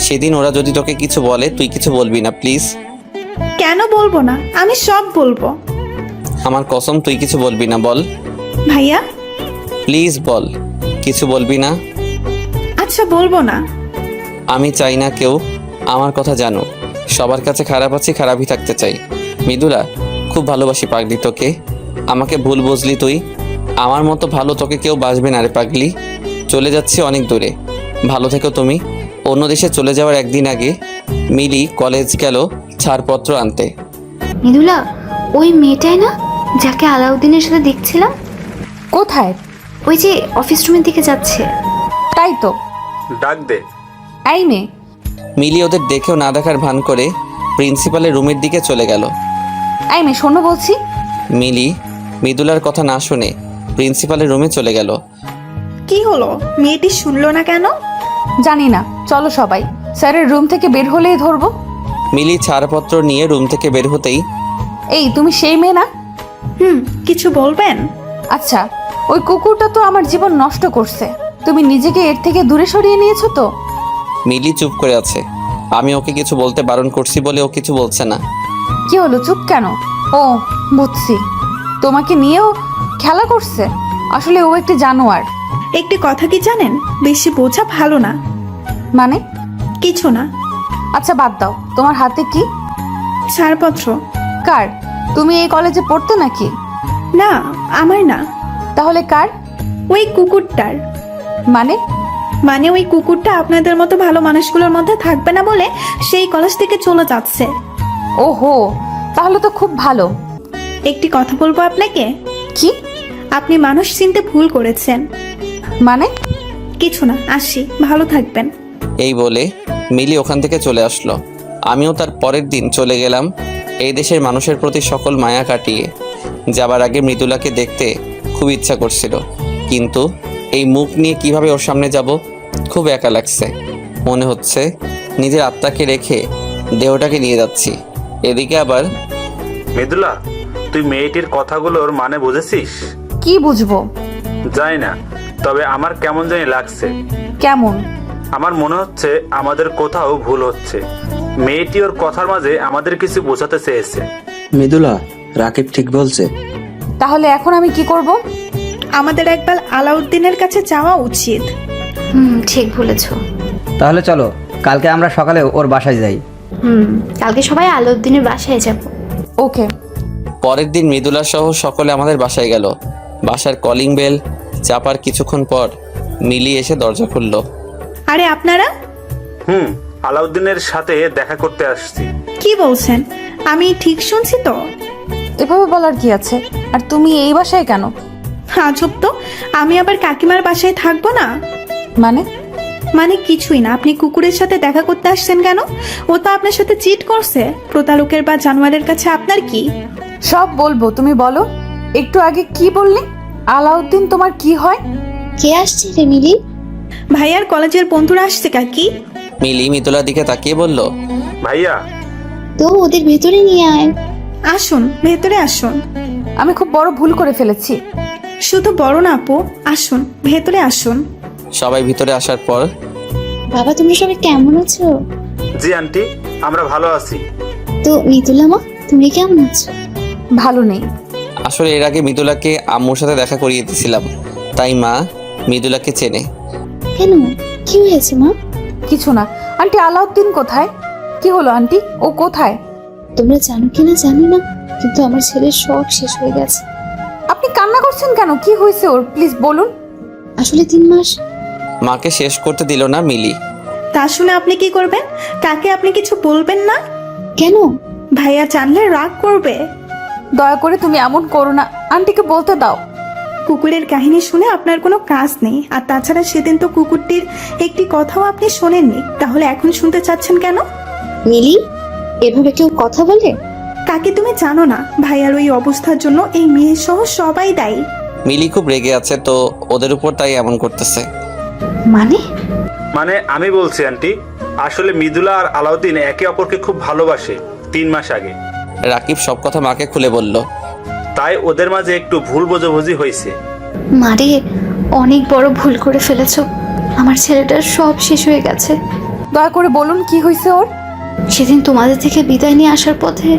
সেদিন ওরা যদি তোকে কিছু বলে তুই কিছু বলবি না প্লিজ। কেন বলবো না, আমি সব বলবো। আমার কসম তুই কিছু বলবি না, বল ভাইয়া। প্লিজ বল, কিছু বলবি না। আচ্ছা বলবো না। আমি চাই না কেউ আমার কথা জানো। সবার কাছে খারাপ আছি, খারাপই থাকতে চাই। মৃদুলা খুব ভালোবাসি পাগলি তোকে, আমাকে ভুল বুঝলি তুই। আমার মতো ভালো তোকে কেউ বাসবে না রে পাগলি। চলে যাচ্ছি অনেক দূরে, ভালো থেকো তুমি। অন্য দেশে চলে যাওয়ার একদিন আগে মিলি কলেজ গেল ছাড়পত্র আনতে। মৃদুলা, ওই মেয়েটাই না যাকে আলাউদ্দিনের সাথে দেখছিলাম? কোথায়? ওই যে অফিস রুমের দিকে যাচ্ছে। তাই তো। ডাক দে। এই মেয়ে। মিলি ওদের দেখেও না দেখার ভান করে প্রিন্সিপালের রুমের দিকে চলে গেল। এই মেয়ে শোনো বলছি। মিলি মৃদুলার কথা না শুনে প্রিন্সিপালের রুমে চলে গেল। কি হলো, মেয়েটি শুনলো না কেন? জানি না, চলো সবাই স্যারের রুম থেকে বের হলেই ধরবো। মিলি ছাড়পত্র নিয়ে রুম থেকে বের হতেই, এই তুমি সেই মেয়ে না? কিছু বলবেন? আচ্ছা, ওই কুকুরটা তো আমার জীবন নষ্ট করছে, তুমি নিজেকে এর থেকে দূরে সরিয়ে নিয়েছো তো? মিলি চুপ করে আছে। আমি ওকে কিছু বলতে বারণ করছি বলে ও কিছু বলছে না। কি হলো, চুপ কেন? ও বুঝছি, তোমাকে নিয়েও খেলা করছে। আসলে ও একটি জানোয়ার। একটি কথা কি জানেন, বেশি বোঝা ভালো না। মানে? কিছু না। আচ্ছা বাদ দাও, তোমার হাতে কি? ছাড়পত্র। কার? তুমি এই কলেজে পড়তে নাকি? না, আমার না। তাহলে কার? ওই কুকুরটার। মানে? মানে ওই কুকুরটা আপনাদের মতো ভালো মানুষগুলোর মধ্যে থাকবে না বলে সেই কলেজ থেকে চলে যাচ্ছে। ওহো, তাহলে তো খুব ভালো। একটি কথা বলবো আপনাকে। কি? আপনি মানুষ চিনতে ভুল করেছেন। মানে? কিছু না, আসি, ভালো থাকবেন। এই বলে মিলি ওখান থেকে চলে আসলো। আমিও তার পরের দিন চলে গেলাম এই দেশের মানুষের প্রতি সকল মায়া কাটিয়ে। যাবার আগে মৃদুলাকে দেখতে খুব ইচ্ছা করছিল, কিন্তু এই মুখ নিয়ে কিভাবে ওর সামনে যাব, খুব একা লাগছে। মনে হচ্ছে নিজের আত্মাকে রেখে দেহটাকে নিয়ে যাচ্ছি। এদিকে আবার মৃদুলা, তুই মেয়েটির কথাগুলোর মানে বুঝেছিস? কি বুঝবো? জানি না, তবে আমার কেমন জানি লাগছে। কেমন? আমার মনে হচ্ছে আমাদের কোথাও ভুল হচ্ছে। মেয়েটি ওর কথার মাঝে আমাদের কিছু বোঝাতে চেয়েছে। মৃদুলা, রাকিব ঠিক বলছে। তাহলে এখন আমি কি করব? আমাদের একবার আলাউদ্দিনের কাছে যাওয়া উচিত। ঠিক বলেছো। তাহলে চলো কালকে আমরা সকালে ওর বাসায় যাই। কালকে সবাই আলাউদ্দিনের বাসায় যাব। ওকে। পরের দিন মৃদুলা সহ সকলে আমাদের বাসায় গেল। বাসার কলিং বেল চাপার কিছুক্ষণ পর মিলি এসে দরজা খুলল। আরে আপনারা? আলাউদ্দিনের সাথে দেখা করতে আসছি। কি বলছেন, আমি ঠিক শুনছি তো? এভাবে বলার কি আছে? আর তুমি এই বাসায় কেন? আজব তো, আমি আবার কাকিমার বাসায় থাকবো না? মানে? মানে কিছুই না। আপনি কুকুরের সাথে দেখা করতে আসছেন কেন? ও তো আপনার সাথে চিট করছে। প্রতারকের বা জানোয়ারের কাছে আপনার কি? সব বলবো, তুমি বলো। একটু আগে কি বললে? আলাউদ্দিন তোমার কি হয়? কে আসছে রে মিলি? ভাইয়ার কলেজের বন্ধুরা আসছে কাকি। মিলি মৃদুলার দিকে তাকিয়ে বলল, ভাইয়া তো ওদের ভেতরে নিয়ে আয়। আসুন, ভেতরে আসুন। আমি খুব বড় ভুল করে ফেলেছি। শুধু বড় না আপু, আসুন ভেতরে আসুন। সবাই ভিতরে আসার পর বাবা তোমরা সবাই কেমন আছো? জি আন্টি, আমরা ভালো আছি। তো মিতুলা মা তুমি কেমন আছো? ভালো নেই। আসলে এর আগে মৃদুলাকে আম্মুর সাথে দেখা করিয়ে দিয়েছিলাম, তাই মা মৃদুলাকে চেনে। কেন, কি হয়েছে মা? কিছু না। আন্টি আলাউদ্দিন কোথায়? কি হলো আন্টি, ও কোথায়? তোমরা জানো কিনা জানি না, কিন্তু আমার ছেলের সব শেষ হয়ে গেছে। আপনি কান্না করছেন কেন? কি হয়েছে ওর, প্লিজ বলুন। আসলে 3 মাস। মাকে শেষ করতে দিল না মিলি। তা শুনে আপনি কি করবেন? কাকে আপনি কিছু বলবেন না? কেন? ভাইয়া জানলে রাগ করবে। দয়া করে তুমি এমন করো না, আন্টিকে বলতে দাও। কুকুরের কাহিনী শুনে আপনার কোনো কাজ নেই, আর তাছাড়া সেদিন তো কুকুরটির একটি কথাও আপনি শোনেননি, তাহলে এখন শুনতে চাচ্ছেন কেন? মিলি, এভাবে কেউ কথা বলে? কাকে তুমি জানো না, ভাইয়ার ওই অবস্থার জন্য এই মেয়ে সহ সবাই দায়ী। মিলি খুব রেগে আছে তো ওদের উপর, তাই এমন করতেছে। মানে আমি বলছি আন্টি, আসলে মৃদুলা আর আলাউদ্দিন একে অপরকে খুব ভালোবাসে 3 মাস আগে। রাকিব সব কথা মাকে খুলে বলল। তাই ওদের মাঝে একটু ভুল বোঝাবুঝি হয়েছে। মারে, অনেক বড় ভুল করে ফেলেছো। আমার ছেলেটার সব শেষ হয়ে গেছে। দয়া করে বলুন কি হয়েছে ওর। সেদিন তোমাদের থেকে বিদায় নিয়ে আসার পথে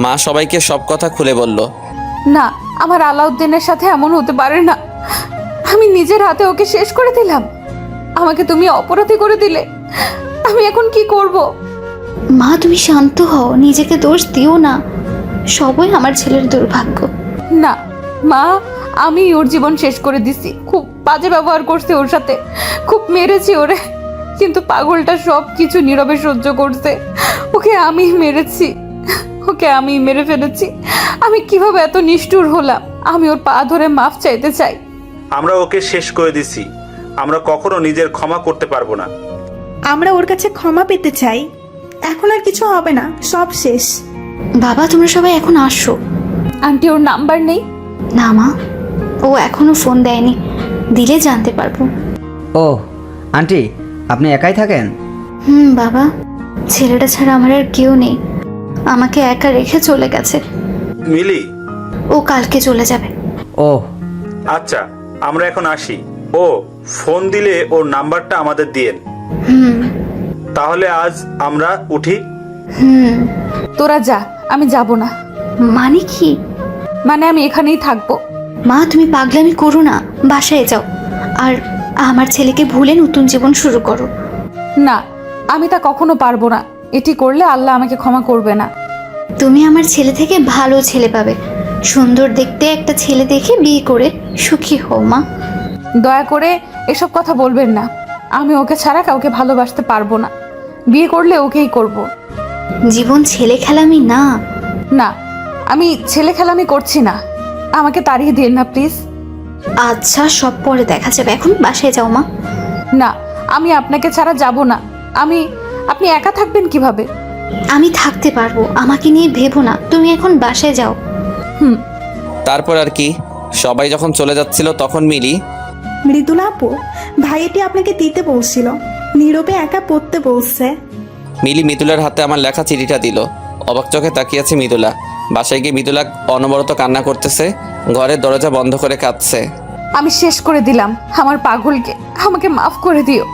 মা সবাইকে সব কথা খুলে বলল। না, আমার আলাউদ্দিনের সাথে এমন হতে পারে না। আমি নিজের হাতে ওকে শেষ করে দিলাম। আমাকে তুমি অপরাধী করে দিলে। আমি এখন কি করব? মা তুমি শান্ত হও, নিজেকে দোষ দিও না। সবই আমার ছেলের দুর্ভাগ্য। না মা, আমি ওর জীবন শেষ করে দিছি। খুব বাজে ব্যবহার করছে ওর সাথে, খুব মেরেছি ওরে, কিন্তু পাগলটা সব কিছু নীরবে সহ্য করছে। ওকে আমি মেরেছি, ওকে আমি মেরে ফেলেছি। আমি কিভাবে এত নিষ্ঠুর হলাম? আমি ওর পা ধরে মাফ চাইতে চাই। আমরা ওকে শেষ করে দিছি, আমরা কখনো নিজের ক্ষমা করতে পারবো না। আমরা ওর কাছে ক্ষমা পেতে চাই। এখন আর কিছু হবে না, সব শেষ। বাবা তোমরা সবাই এখন আসো। আন্টি ওর নাম্বার নেই? না মা, ও এখনো ফোন দেয়নি, দিলে জানতে পারবো। ও আন্টি, আপনি একাই থাকেন? বাবা, ছেলেটা ছাড়া আমার আর কেউ নেই। আমাকে একা রেখে চলে গেছে। মিলি, ও কালকে চলে যাবে। ও আচ্ছা আমরা এখন আসি। ও ফোন দিলে ওর নাম্বারটা আমাদের দিয়েন। তাহলে আজ আমরা উঠি। তোরা যা, আমি যাব না। মানে কি? মানে আমি এখানেই থাকবো। মা তুমি পাগলামি করো না, বাসায় যাও আর আমার ছেলেকে ভুলে নতুন জীবন শুরু করো। না, আমি তা কখনো পারবো না। এটি করলে আল্লাহ আমাকে ক্ষমা করবে না। তুমি আমার ছেলে থেকে ভালো ছেলে পাবে। সুন্দর দেখতে একটা ছেলে দেখে বিয়ে করে সুখী হও মা। দয়া করে এসব কথা বলবেন না। আমি ওকে ছাড়া কাউকে ভালোবাসতে পারবো না। বিয়ে করলে ওকেই করব। জীবন ছেলে খেলামি না। না, আমি ছেলে খেলামি করছি না। আমাকে তাড়িয়ে দিন না প্লিজ। আচ্ছা সব পরে দেখা যাবে, এখন বাসায় যাও মা। না, আমি আপনাকে ছাড়া যাব না। আপনি একা থাকবেন কিভাবে? আমি থাকতে পারবো, আমাকে নিয়ে ভেবো না, তুমি এখন বাসায় যাও। তারপর আর কি, সবাই যখন চলে যাচ্ছিল তখন মিলি, মৃদুলা আপু, ভাইয়াটি আপনাকে দিতে বলছিল, নীরবে একা পড়তে বলছে। মিলি মৃদুলার হাতে আমার লেখা চিঠিটা দিল। অবাক চোখে তাকিয়ে আছে মৃদুলা। বাসায় গিয়ে মৃদুলা অনবরত কান্না করতেছে, ঘরের দরজা বন্ধ করে কাঁদছে। আমি শেষ করে দিলাম আমার পাগলকে। আমাকে মাফ করে দিও।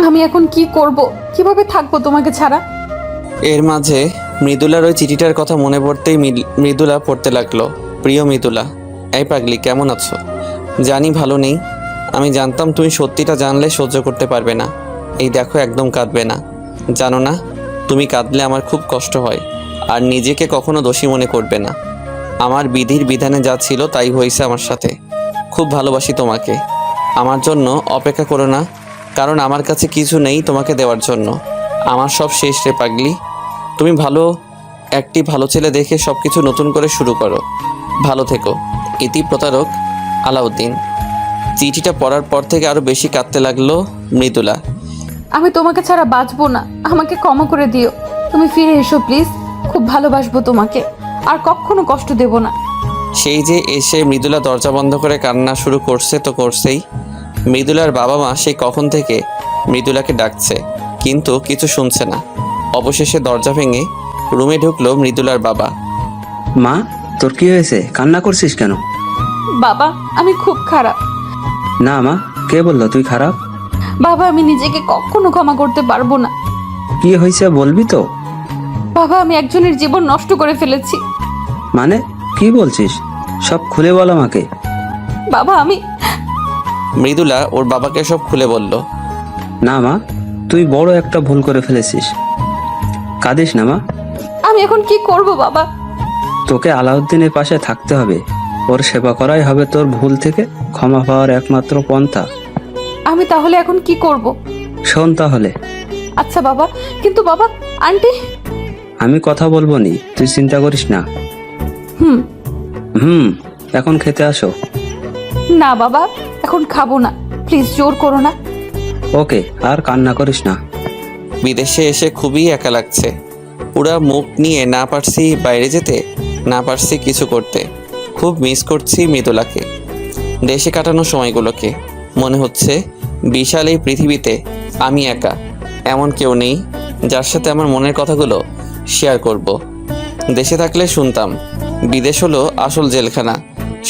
আমি এখন কি করব? কিভাবে থাকবো তোমাকে ছাড়া? এর মাঝে মৃদুলার ওই চিঠিটার কথা মনে পড়তেই মৃদুলা পড়তে লাগলো। প্রিয় মৃদুলা, এই পাগলি কেমন আছো? জানি ভালো নেই। আমি জানতাম তুমি সত্যিটা জানলে সহ্য করতে পারবে না। এই দেখো একদম কাঁদবে না। জানো না, তুমি কাঁদলে আমার খুব কষ্ট হয়। আর নিজেকে কখনো দোষী মনে করবে না। আমার বিধির বিধানে যা ছিল তাই হয়েছে আমার সাথে। খুব ভালোবাসি তোমাকে। আমার জন্য অপেক্ষা করো না, কারণ আমার কাছে কিছু নেই তোমাকে দেওয়ার জন্য। আমার সব শেষ রে পাগলি। তুমি ভালো ছেলে দেখে সব কিছু নতুন করে শুরু করো। ভালো থেকো। ইতি প্রতারক আলাউদ্দিন। চিঠিটা পড়ার পর থেকে আরও বেশি কাঁদতে লাগলো মৃদুলা। আমি তোমাকে ছাড়া বাঁচবো না। আমাকে ক্ষমা করে দিও। তুমি ফিরে এসো প্লিজ। খুব ভালোবাসবো তোমাকে, আর কখনো কষ্ট দেব না। সেই যে এসে মৃদুলা দরজা বন্ধ করে কান্না শুরু করছে তো করছেই। মৃদুলার বাবা মা সেই কখন থেকে মৃদুলাকে ডাকছে, কিন্তু কিছু শুনছে না। অবশেষে দরজা ভেঙে রুমে ঢুকলো মৃদুলার বাবা। মা, তোর কি হয়েছে? কান্না করছিস কেন? বাবা আমি খুব খারাপ। না মা, কে বললো তুই খারাপ? বাবা আমি নিজেকে কখনো ক্ষমা করতে পারবো না। কি হয়েছে বলবি তো? বাবা আমি একজনের জীবন নষ্ট করে ফেলেছি। মানে কি বলছিস? সব খুলে বল আমাকে। বাবা আমি মৃদুলা ওর বাবাকে সব খুলে বলল। না মা, তুই বড় একটা ভুল করে ফেলেছিস। কাঁদিস না মা। আমি এখন কি করব বাবা? তোকে আলাউদ্দিনের পাশে থাকতে হবে। ওর সেবা করাই হবে তোর ভুল থেকে ক্ষমা পাওয়ার একমাত্র পন্থা। আমি তাহলে এখন কি করব? শোন তাহলে। আচ্ছা বাবা, কিন্তু বাবা আন্টি। আমি কথা বলবো নি, তুই চিন্তা করিস না। হুম। এখন খেতে আসো। না বাবা এখন খাবো না, প্লিজ জোর করো না। ওকে, আর কান্না করিস না। বিদেশে এসে খুবই একা লাগছে। পুরা মুখ নিয়ে না পারছি বাইরে যেতে, না পারছি কিছু করতে। খুব মিস করছি মৃদুলাকে, দেশে কাটানো সময়গুলোকে। মনে হচ্ছে বিশাল এই পৃথিবীতে আমি একা, এমন কেউ নেই যার সাথে আমার মনের কথাগুলো শেয়ার করব। দেশে থাকলে শুনতাম বিদেশ হলো আসল জেলখানা।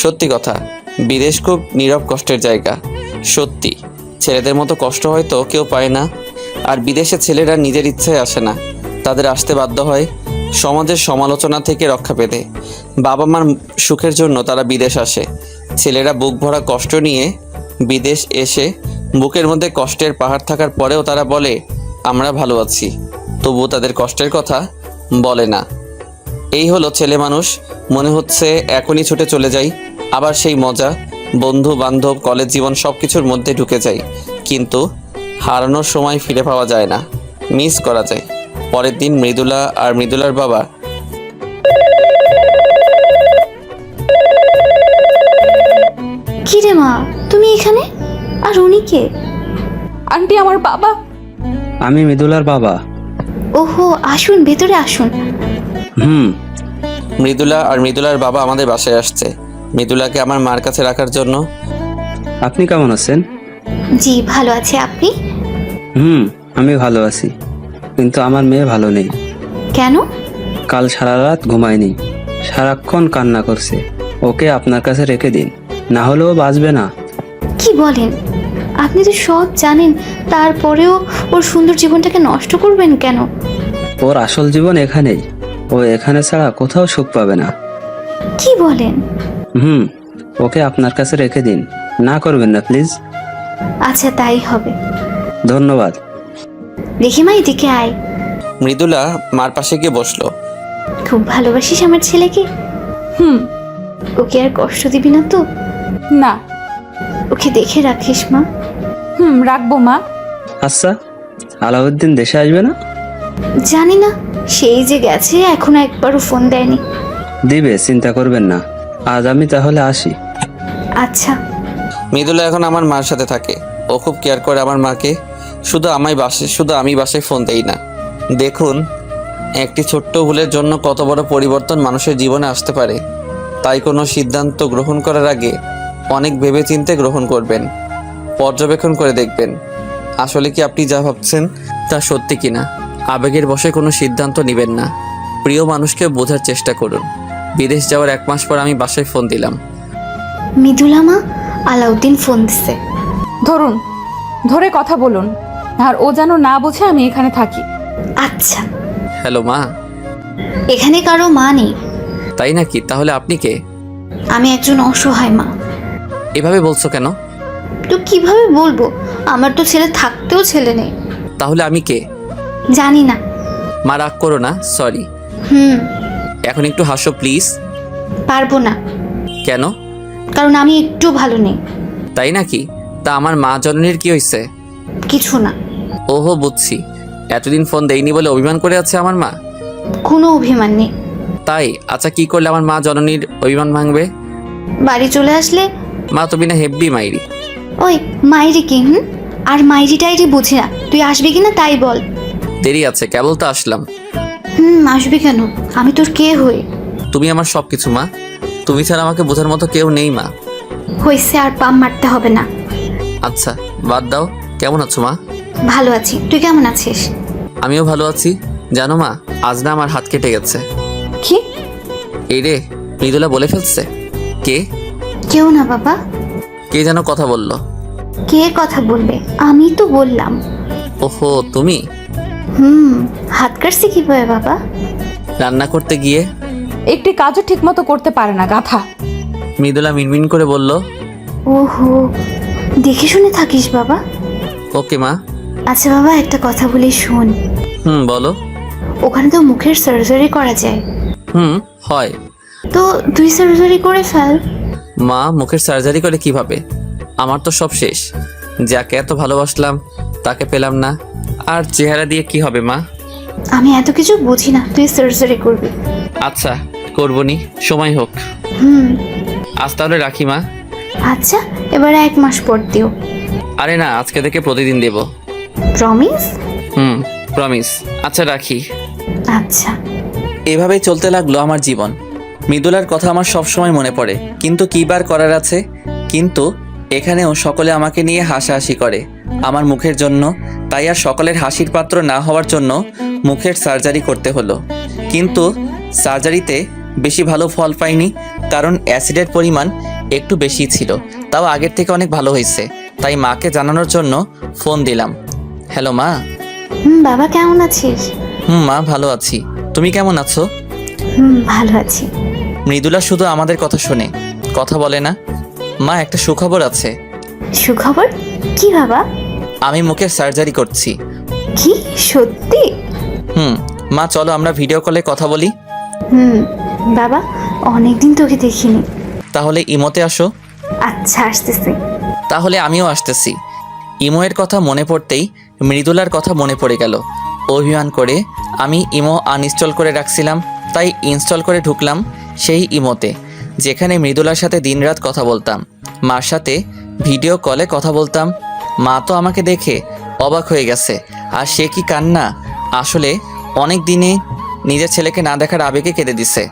সত্যি কথা, বিদেশ খুব নীরব কষ্টের জায়গা। সত্যি ছেলেদের মতো কষ্ট হয়তো কেউ পায় না। আর বিদেশে ছেলেরা নিজের ইচ্ছায় আসে না, তাদের আসতে বাধ্য হয় সমাজের সমালোচনা থেকে রক্ষা পেতে। বাবা মার সুখের জন্য তারা বিদেশ আসে। ছেলেরা বুক ভরা কষ্ট নিয়ে বিদেশ এসে বুকের মধ্যে কষ্টের পাহাড় থাকার পরেও তারা বলে আমরা ভালো আছি, তবুও তাদের কষ্টের কথা বলে না। এই হলো ছেলে মানুষ। মনে হচ্ছে এখনই ছুটে চলে যাই, আবার সেই মজা, বন্ধু বান্ধব, কলেজ জীবন সব কিছুর মধ্যে ঢুকে যাই। কিন্তু হারানোর সময় ফিরে পাওয়া যায় না, মিস করা যায়। পরের দিন মৃদুলা আর মৃদুলার বাবা কি রে মা, তুমি এখানে? আর উনি কে? আন্টি আমার বাবা। আমি মৃদুলার বাবা। ওহো, আসুন ভেতরে আসুন। মৃদুলা আর মৃদুলার বাবা আমাদের বাসায় আসছে মৃদুলাকে আমার মার কাছে রাখার জন্য। আপনি কেমন আছেন? জি ভালো আছে, আপনি? আমি ভালো আছি, কিন্তু আমার মেয়ে ভালো নেই। কেন? কাল সারা রাত ঘুমায়নি, সারাক্ষণ কান্না করছে। ওকে আপনার কাছে রেখে দিন, না হলেও বাঁচবে না। কি বলেন? আপনি তো সব জানেন, তারপরেও ওর সুন্দর জীবনটাকে নষ্ট করবেন কেন? ওর আসল জীবন এখানেই, ও এখানে ছাড়া কোথাও সুখ পাবে না। কি বলেন? ওকে আপনার কাছে রেখে দিন, না করবেন না প্লিজ। আচ্ছা তাই হবে। ধন্যবাদ। দেখি মা, এদিকে আয়। মৃদুলা মার পাশে গিয়ে বসলো। খুব ভালোবাসিস আমার ছেলেকে? হুম। ওকে আর কষ্ট দিবি না তো? না। ওকে দেখে রাখিস মা। রাখবো মা। আচ্ছা, আলাউদ্দিন দেশে আসবে না? জানি না, সেই যে গেছে, এখনো একবারও ফোন দেয়নি। দিবে, চিন্তা করবেন না। আজ আমি তাহলে আসি। আচ্ছা। মৃদুলা এখন আমার মার সাথে থাকে। ও খুব কেয়ার করে আমার মাকে। শুধু আমি বাসায় ফোন দেই না। দেখুন, একটি ছোট্ট ভুলের জন্য কত বড় পরিবর্তন মানুষের জীবনে আসতে পারে। তাই কোনো সিদ্ধান্ত গ্রহণ করার আগে অনেক ভেবেচিন্তে গ্রহণ করবেন, পর্যবেক্ষণ করে দেখবেন আসলে কি আপনি যা ভাবছেন তা সত্যি কিনা। আবেগের বশে কোনো সিদ্ধান্ত নেবেন না। প্রিয় মানুষকে বোঝার চেষ্টা করুন। বিদেশ যাওয়ার 1 মাস পর আমি বাসায় ফোন দিলাম। মৃদুলা মা, আলাউদ্দিন ফোন দিছে। ধরুন, ধরে কথা বলুন, আর ও যেন না বোঝে আমি এখানে থাকি। আচ্ছা। হ্যালো মা। এখানে কারো মা নেই। তাই নাকি? তাহলে আপনি কে? আমি একজন অসহায় মা। এভাবে বলছো কেন? তো কিভাবে বলবো? আমার তো ছেলে থাকতেও ছেলে নেই। তাহলে আমি কে? জানি না। মা রাগ করো না, সরি। এখন একটু হাসো প্লিজ। পারবো না। কেন? কারণ আমি একটু ভালো নেই। তাই নাকি? তা আমার মা জননীর কি হয়েছে? কিছু না। ওহো, বুঝছি। এতদিন ফোন দেয়নি বলে অভিমান করে আছে আমার মা? কোনো অভিমান নেই। তাই? আচ্ছা, কি করলে আমার মা জননীর অভিমান ভাঙবে? বাড়ি চলে আসলে। মা তুমি না হেব্বি মাইরি। ওই মাইরি কি? আর মাইরি টাইরি বুঝি না। তুই আসবি কিনা তাই বল। দেরি আছে, কেবল তো আসলাম। আসবি কেন? আমি তোর কে হই? তুমি আমার সব কিছু মা। তুমি ছাড়া আমাকে বোঝার মতো কেউ নেই মা। হইছে, আর পাম মারতে হবে না। আচ্ছা বাদ দাও, কেমন আছো মা? ভালো আছি, তুই কেমন আছিস? আমিও ভালো আছি। জানো মা, আজ না আমার হাত কেটে গেছে। কি? এই রে, মৃদুলা বলে ফেলছে। কে? কেউ না বাবা। কে যেন কথা বলল। কে কথা বলবে? আমি তো বললাম। ওহো, তুমি? হাত কাটছে কিভাবে বাবা? রান্না করতে গিয়ে। একটি কাজও ঠিকমতো করতে পারে না, গাধা। মৃদুলা মিনমিন করে বলল। ওহো, দেখে শুনে থাকিস বাবা। ওকে মা। আচ্ছা বাবা, একটা কথা বলি শোন। বলো। ওখানে তো মুখের সার্জারি করা যায়। হয়। তো তুই সার্জারি করে ফেল। মা, মুখের সার্জারি করে কিভাবে? আমার তো সব শেষ। যাকে এত ভালোবাসলাম তাকে পেলাম না, আর চেহারা দিয়ে কি হবে মা? আমি এত কিছু বুঝি না, তুই সার্জারি করবি। আচ্ছা, করবনি, সময় হোক। আজ তাহলে রাখি মা। আচ্ছা, এবার 1 মাস পর দিও। আরে না, আজকে থেকে প্রতিদিন দেব। প্রমিস? প্রমিস। আচ্ছা রাখি। আচ্ছা। এভাবেই চলতে লাগলো আমার জীবন। মৃদুলার কথা আমার সব সময় মনে পড়ে, কিন্তু কী বার করার আছে। কিন্তু এখানেও সকলে আমাকে নিয়ে হাসাহাসি করে আমার মুখের জন্য। তাই আর সকলের হাসির পাত্র না হওয়ার জন্য মুখের সার্জারি করতে হলো। কিন্তু সার্জারিতে বেশি ভালো ফল পাইনি, কারণ অ্যাসিডের পরিমাণ একটু বেশি ছিল। তাও আগের থেকে অনেক ভালো হয়েছে। তাই মাকে জানানোর জন্য ফোন দিলাম। হ্যালো মা। বাবা কেমন আছিস? মা, ভালো আছি। তুমি কেমন আছো? ভালো আছি। মৃদুলা শুধু আমাদের কথা শোনে, কথা বলে না। মা, একটা সুখবর আছে। সুখবর? কি বাবা? আমি মুখের সার্জারি করছি। কি, সত্যি? মা, চলো আমরা ভিডিও কলে কথা বলি। বাবা, অনেকদিন তোকে দেখিনি। তাহলে ইমোতে আসো। আচ্ছা, আসতেছি। তাহলে আমিও আসতেছি। ইমোয়ের কথা মনে পড়তেই মৃদুলার কথা মনে পড়ে গেল। অভিমান করে আমি ইমো আনইনস্টল করে রাখছিলাম, তাই ইনস্টল করে ঢুকলাম সেই ইমোতে, যেখানে মৃদুলার সাথে দিনরাত কথা বলতাম, মার সাথে ভিডিও কলে কথা বলতাম। মা তো আমাকে দেখে অবাক হয়ে গেছে। আর সে কি কান্না! আসলে অনেক দিনে নিজের ছেলেকে না দেখার আবেগে কেঁদে দিছে।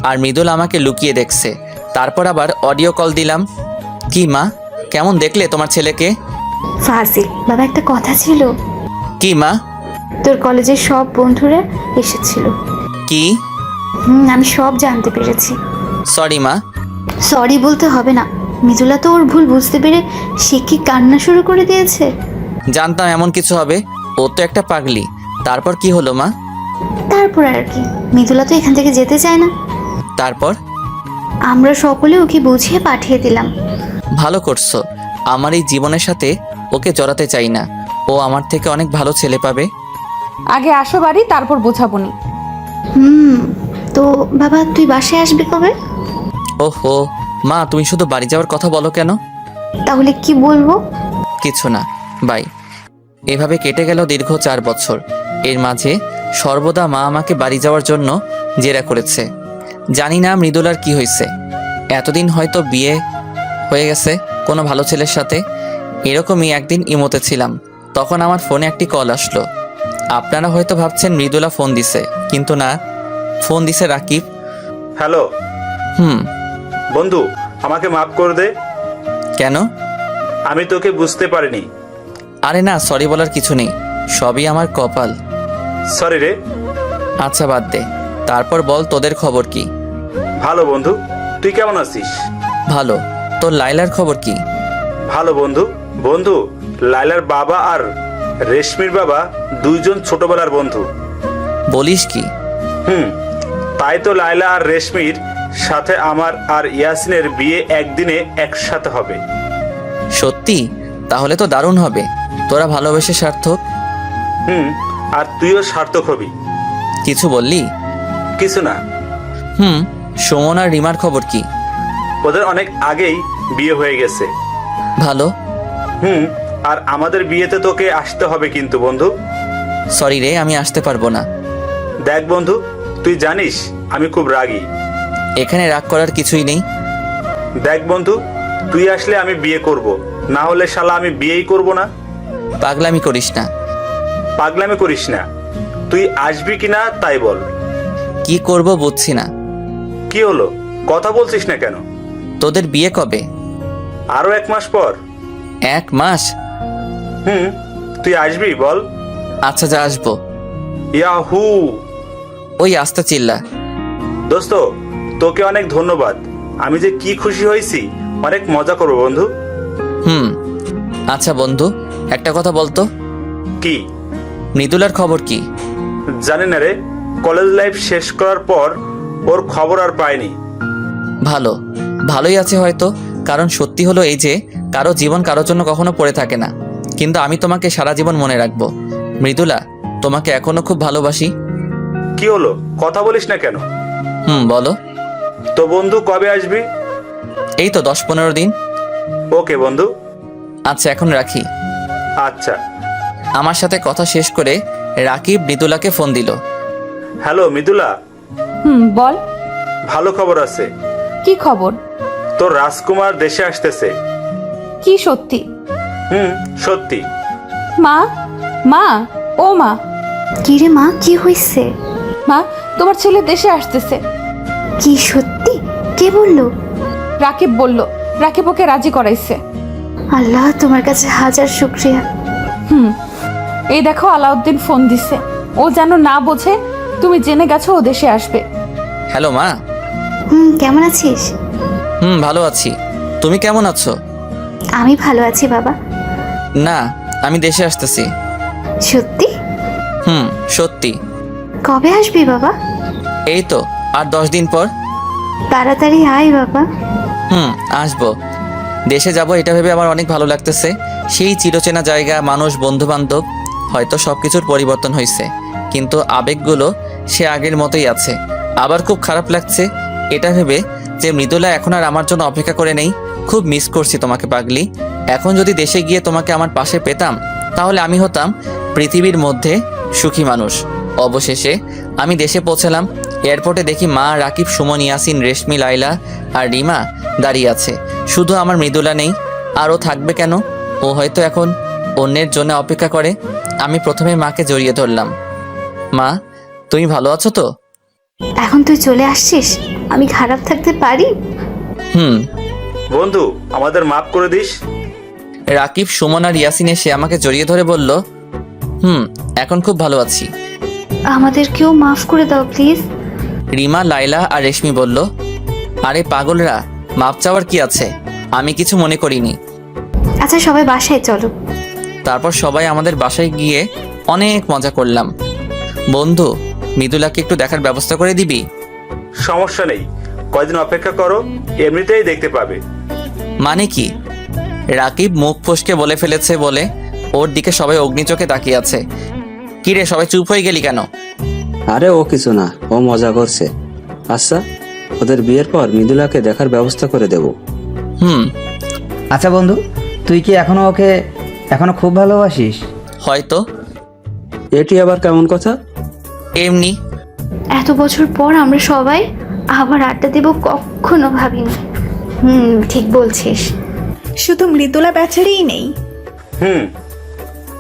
আর মৃদুলা আমাকে লুকিয়ে দেখছে। তারপর আবার অডিও কল দিলাম। কি মা, কেমন দেখলে তোমার ছেলেকে? ফাজিল বাবা, একটা কথা ছিল। কি মা? তোর কলেজের সব বন্ধুরা এসেছিল। কি? আমি সব জানতে পেরেছি। সরি মা। সরি বলতে হবে না। মৃদুলা তো ওর ভুল বুঝতে পেরে সে কি কান্না শুরু করে দিয়েছে। জানতাম এমন কিছু হবে, ও তো একটা পাগলি। তারপর কি হলো মা? তারপর আর কি, মৃদুলা তো এখান থেকে যেতে চায় না। তারপর? আমরা সকলে ওকে বুঝিয়ে পাঠিয়ে দিলাম। ভালো করছো। আমার এই জীবনের সাথে ওকে জড়াতে চাই না। ও আমার থেকে অনেক ভালো ছেলে পাবে। আগে আসো বাড়ি, তারপর বোঝাবনি। তো বাবা, তুই বাসায় আসবি কবে? ওহো মা, তুমি শুধু বাড়ি যাওয়ার কথা বলো কেন? তাহলে কি বলবো? কিছু না, বাই। এভাবে কেটে গেল দীর্ঘ 4 বছর। এর মাঝে সর্বদা মা আমাকে বাড়ি যাওয়ার জন্য জেরা করেছে। জানি না মৃদুলার কি হয়েছে। এতদিন হয়তো বিয়ে হয়ে গেছে কোনো ভালো ছেলের সাথে। এরকমই একদিন ইমোতে ছিলাম, তখন আমার ফোনে একটি কল আসলো। আপনারা হয়তো ভাবছেন মৃদুলা ফোন দিছে, কিন্তু না, ফোন দিছে রাকিব। হ্যালো বন্ধু, আমাকে মাফ করে দে। কেন? আমি তোকে বুঝতে পারিনি। আরে না, সরি বলার কিছু নেই, সবই আমার কপাল। সরি রে। আচ্ছা বাদ দে, তারপর বল তোদের খবর কি? ভালো বন্ধু, তুই কেমন আছিস? ভালো। তোর লাইলার খবর কি? ভালো বন্ধু। বন্ধু, লাইলার বাবা আর রেশমির বাবা দুইজন ছোটবেলার বন্ধু। বলিস কি? তাই তো লাইলা আর রেশমির সাথে আমার আর ইয়াসিনের বিয়ে একদিনে একসাথে হবে। সত্যি? তাহলে তো দারুণ হবে। তোরা ভালোবেসে সার্থক। আর তুইও সার্থক হবি। কিছু বললি? কিছু না। সুমন আর রিমার খবর কি? ওদের অনেক আগেই বিয়ে হয়ে গেছে। ভালো। আর আমাদের বিয়েতে তোকে আসতে হবে কিন্তু বন্ধু। সরি রে, আমি আসতে পারবো না। দেখ বন্ধু, তুই জানিস আমি খুব রাগী। এখানে রাগ করার কিছুই নেই। দেখ বন্ধু, তুই আসলে আমি বিয়ে করব, না হলে শালা আমি বিয়েই করব না। পাগলামি করিস না। পাগলামি করিস না। তুই আসবি কিনা তাই বল। কি করব বুঝছি না। কি হলো, কথা বলছিস না কেন? তোদের বিয়ে কবে? আরো 1 মাস পর। 1 মাস? হুম, তুই আসবি বল। আচ্ছা, যা আসবো। ইয়াহু! ওই আস্তে চিল্লা। দোস্ত, তোকে অনেক ধন্যবাদ। আমি যে কি খুশি হয়েছি, অনেক মজা করবো বন্ধু। হুম। আচ্ছা বন্ধু, একটা কথা বলতো, কি? মৃদুলার খবর কি? জানি না রে, কলেজ লাইফ শেষ করার পর ওর খবর আর পাইনি। ভালোই আছে হয়তো, কারণ সত্যি হলো এই যে কারো জীবন কারোর জন্য কখনো পড়ে থাকে না। কিন্তু আমি তোমাকে সারা জীবন মনে রাখবো। মৃদুলা, তোমাকে এখনো খুব ভালোবাসি। কি হলো, কথা বলিস না কেন? বলো। তো বন্ধু, কবে আসবি? এই তো 10-15 দিন। ওকে বন্ধু। আচ্ছা, এখন রাখি। আচ্ছা। আমার সাথে কথা শেষ করে রাকিব মৃদুলাকে ফোন দিল। হ্যালো মৃদুলা, বল। ভালো খবর আছে। কি খবর? তোর রাজকুমার দেশে আসতেছে। কি সত্যি? সত্যি। মা, মা, ও মা, কি রে মা, কি হয়েছে? মা, তোমার ছেলে দেশে আসতেছে। কি সত্যি? কে বললো? রাকিব বলল। রাকিব ওকে রাজি করাইছে। আল্লাহ, তোমার কাছে হাজার শুক্রিয়া। এই দেখো, আলাউদ্দিন ফোন দিছে। ও যেন না বোঝে তুমি জেনে গেছো ও দেশে আসবে। হ্যালো মা। কেমন আছিস? ভালো আছি। তুমি কেমন আছো? আমি ভালো আছি বাবা। না, আমি দেশে আসতেছি। সত্যি? সত্যি। কবে আসবি বাবা? এই তো আর 10 দিন পর। তাড়াতাড়ি আয় বাবা। আসবো। দেশে যাব এটা ভেবে আমার অনেক ভালো লাগতেছে। সেই চিরচেনা জায়গা, মানুষ, বন্ধু বান্ধব। হয়তো সবকিছুর পরিবর্তন হয়েছে, কিন্তু আবেগগুলো সে আগের মতোই আছে। আবার খুব খারাপ লাগছে এটা ভেবে যে মৃদুলা এখন আর আমার জন্য অপেক্ষা করে নেই। খুব মিস করছি তোমাকে পাগলি। এখন যদি দেশে গিয়ে তোমাকে আমার পাশে পেতাম, তাহলে আমি হতাম পৃথিবীর মধ্যে সুখী মানুষ। অবশেষে আমি দেশে পৌঁছালাম। এয়ারপোর্টে দেখি মা, রাকিব, সুমন, ইয়াসিন, রেশমি, লাইলা আর রিমা দাঁড়িয়ে আছে। শুধু আমার মৃদুলা নেই। আরও থাকবে কেন? ও হয়তো এখন অন্যের জন্য অপেক্ষা করে। আমি প্রথমে মাকে জড়িয়ে ধরলাম। মা, তুমি ভালো আছো তো? এখন তুই চলে আসছিস, আমি খারাপ থাকতে পারি? বন্ধু, আমাদের মাফ করে দিস। রাকিব, সুমন আর ইয়াসিন এসে আমাকে জড়িয়ে ধরে বলল, এখন খুব ভালো আছি। আমাদেরকেও মাফ করে দাও প্লিজ। রিমা, লাইলা আর রেশমি বলল, আরে পাগলরা, মাপ চাওয়ার কি আছে? আমি কিছু মনে করিনি। আচ্ছা, সবাই বাসায় চলো। তারপর সবাই আমাদের বাসায় গিয়ে অনেক মজা করলাম। বন্ধু, মৃদুলাকে একটু দেখার ব্যবস্থা করে দিবি? সমস্যা নেই, কয়দিন অপেক্ষা করো, এমনিতেই দেখতে পাবে। মানে কি? রাকিব মুখ ফসকে বলে ফেলেছে বলে ওর দিকে সবাই অগ্নিচোখে তাকিয়ে আছে। কিরে, সবাই চুপ হয়ে গেলি কেন? আরে ও কিছু না, ও মজা করছে। আচ্ছা, ওদের বিয়ের পর মৃদুলাকে দেখার ব্যবস্থা করে দেব। আচ্ছা বন্ধু, তুই কি ওকে এখনো খুব ভালোবাসিস? হয়তো। এটি আবার কেমন কথা? এমনি। এত বছর পর আমরা সবাই আবার আড্ডা দেব, কখনো ভাবিনি। ঠিক বলছিস। শুধু মৃদুলা বেচারিই নেই।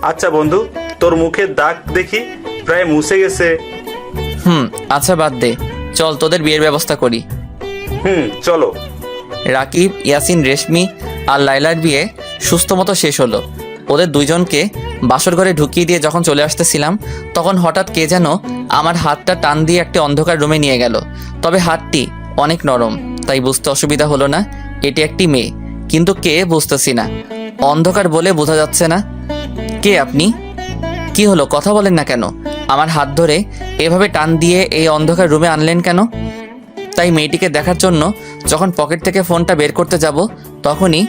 আচ্ছা বন্ধু, তোর মুখের দাগ দেখি প্রায় মুছে গেছে। আচ্ছা বাদ দে, চল তোদের বিয়ের ব্যবস্থা করি। চলো। রাকিব, ইয়াসিন, রেশমি আর লাইলার বিয়ে সুস্থ মতো শেষ হলো। ওদের দুইজনকে বাসর ঘরে ঢুকিয়ে দিয়ে যখন চলে আসতেছিলাম, তখন হঠাৎ কে যেন আমার হাতটা টান দিয়ে একটা অন্ধকার রুমে নিয়ে গেল। তবে হাতটি অনেক নরম, তাই বুঝতে অসুবিধা হলো না এটি একটি মেয়ে। কিন্তু কে বুঝতেছি না, অন্ধকার বলে বোঝা যাচ্ছে না। কে আপনি? কি হলো, কথা বলেন না কেন? আমার হাত ধরে এভাবে টান দিয়ে এই অন্ধকার রুমে আনলেন কেন? তাই মেয়েটিকে দেখার জন্য যখন পকেট থেকে ফোনটা বের করতে যাব, তখনই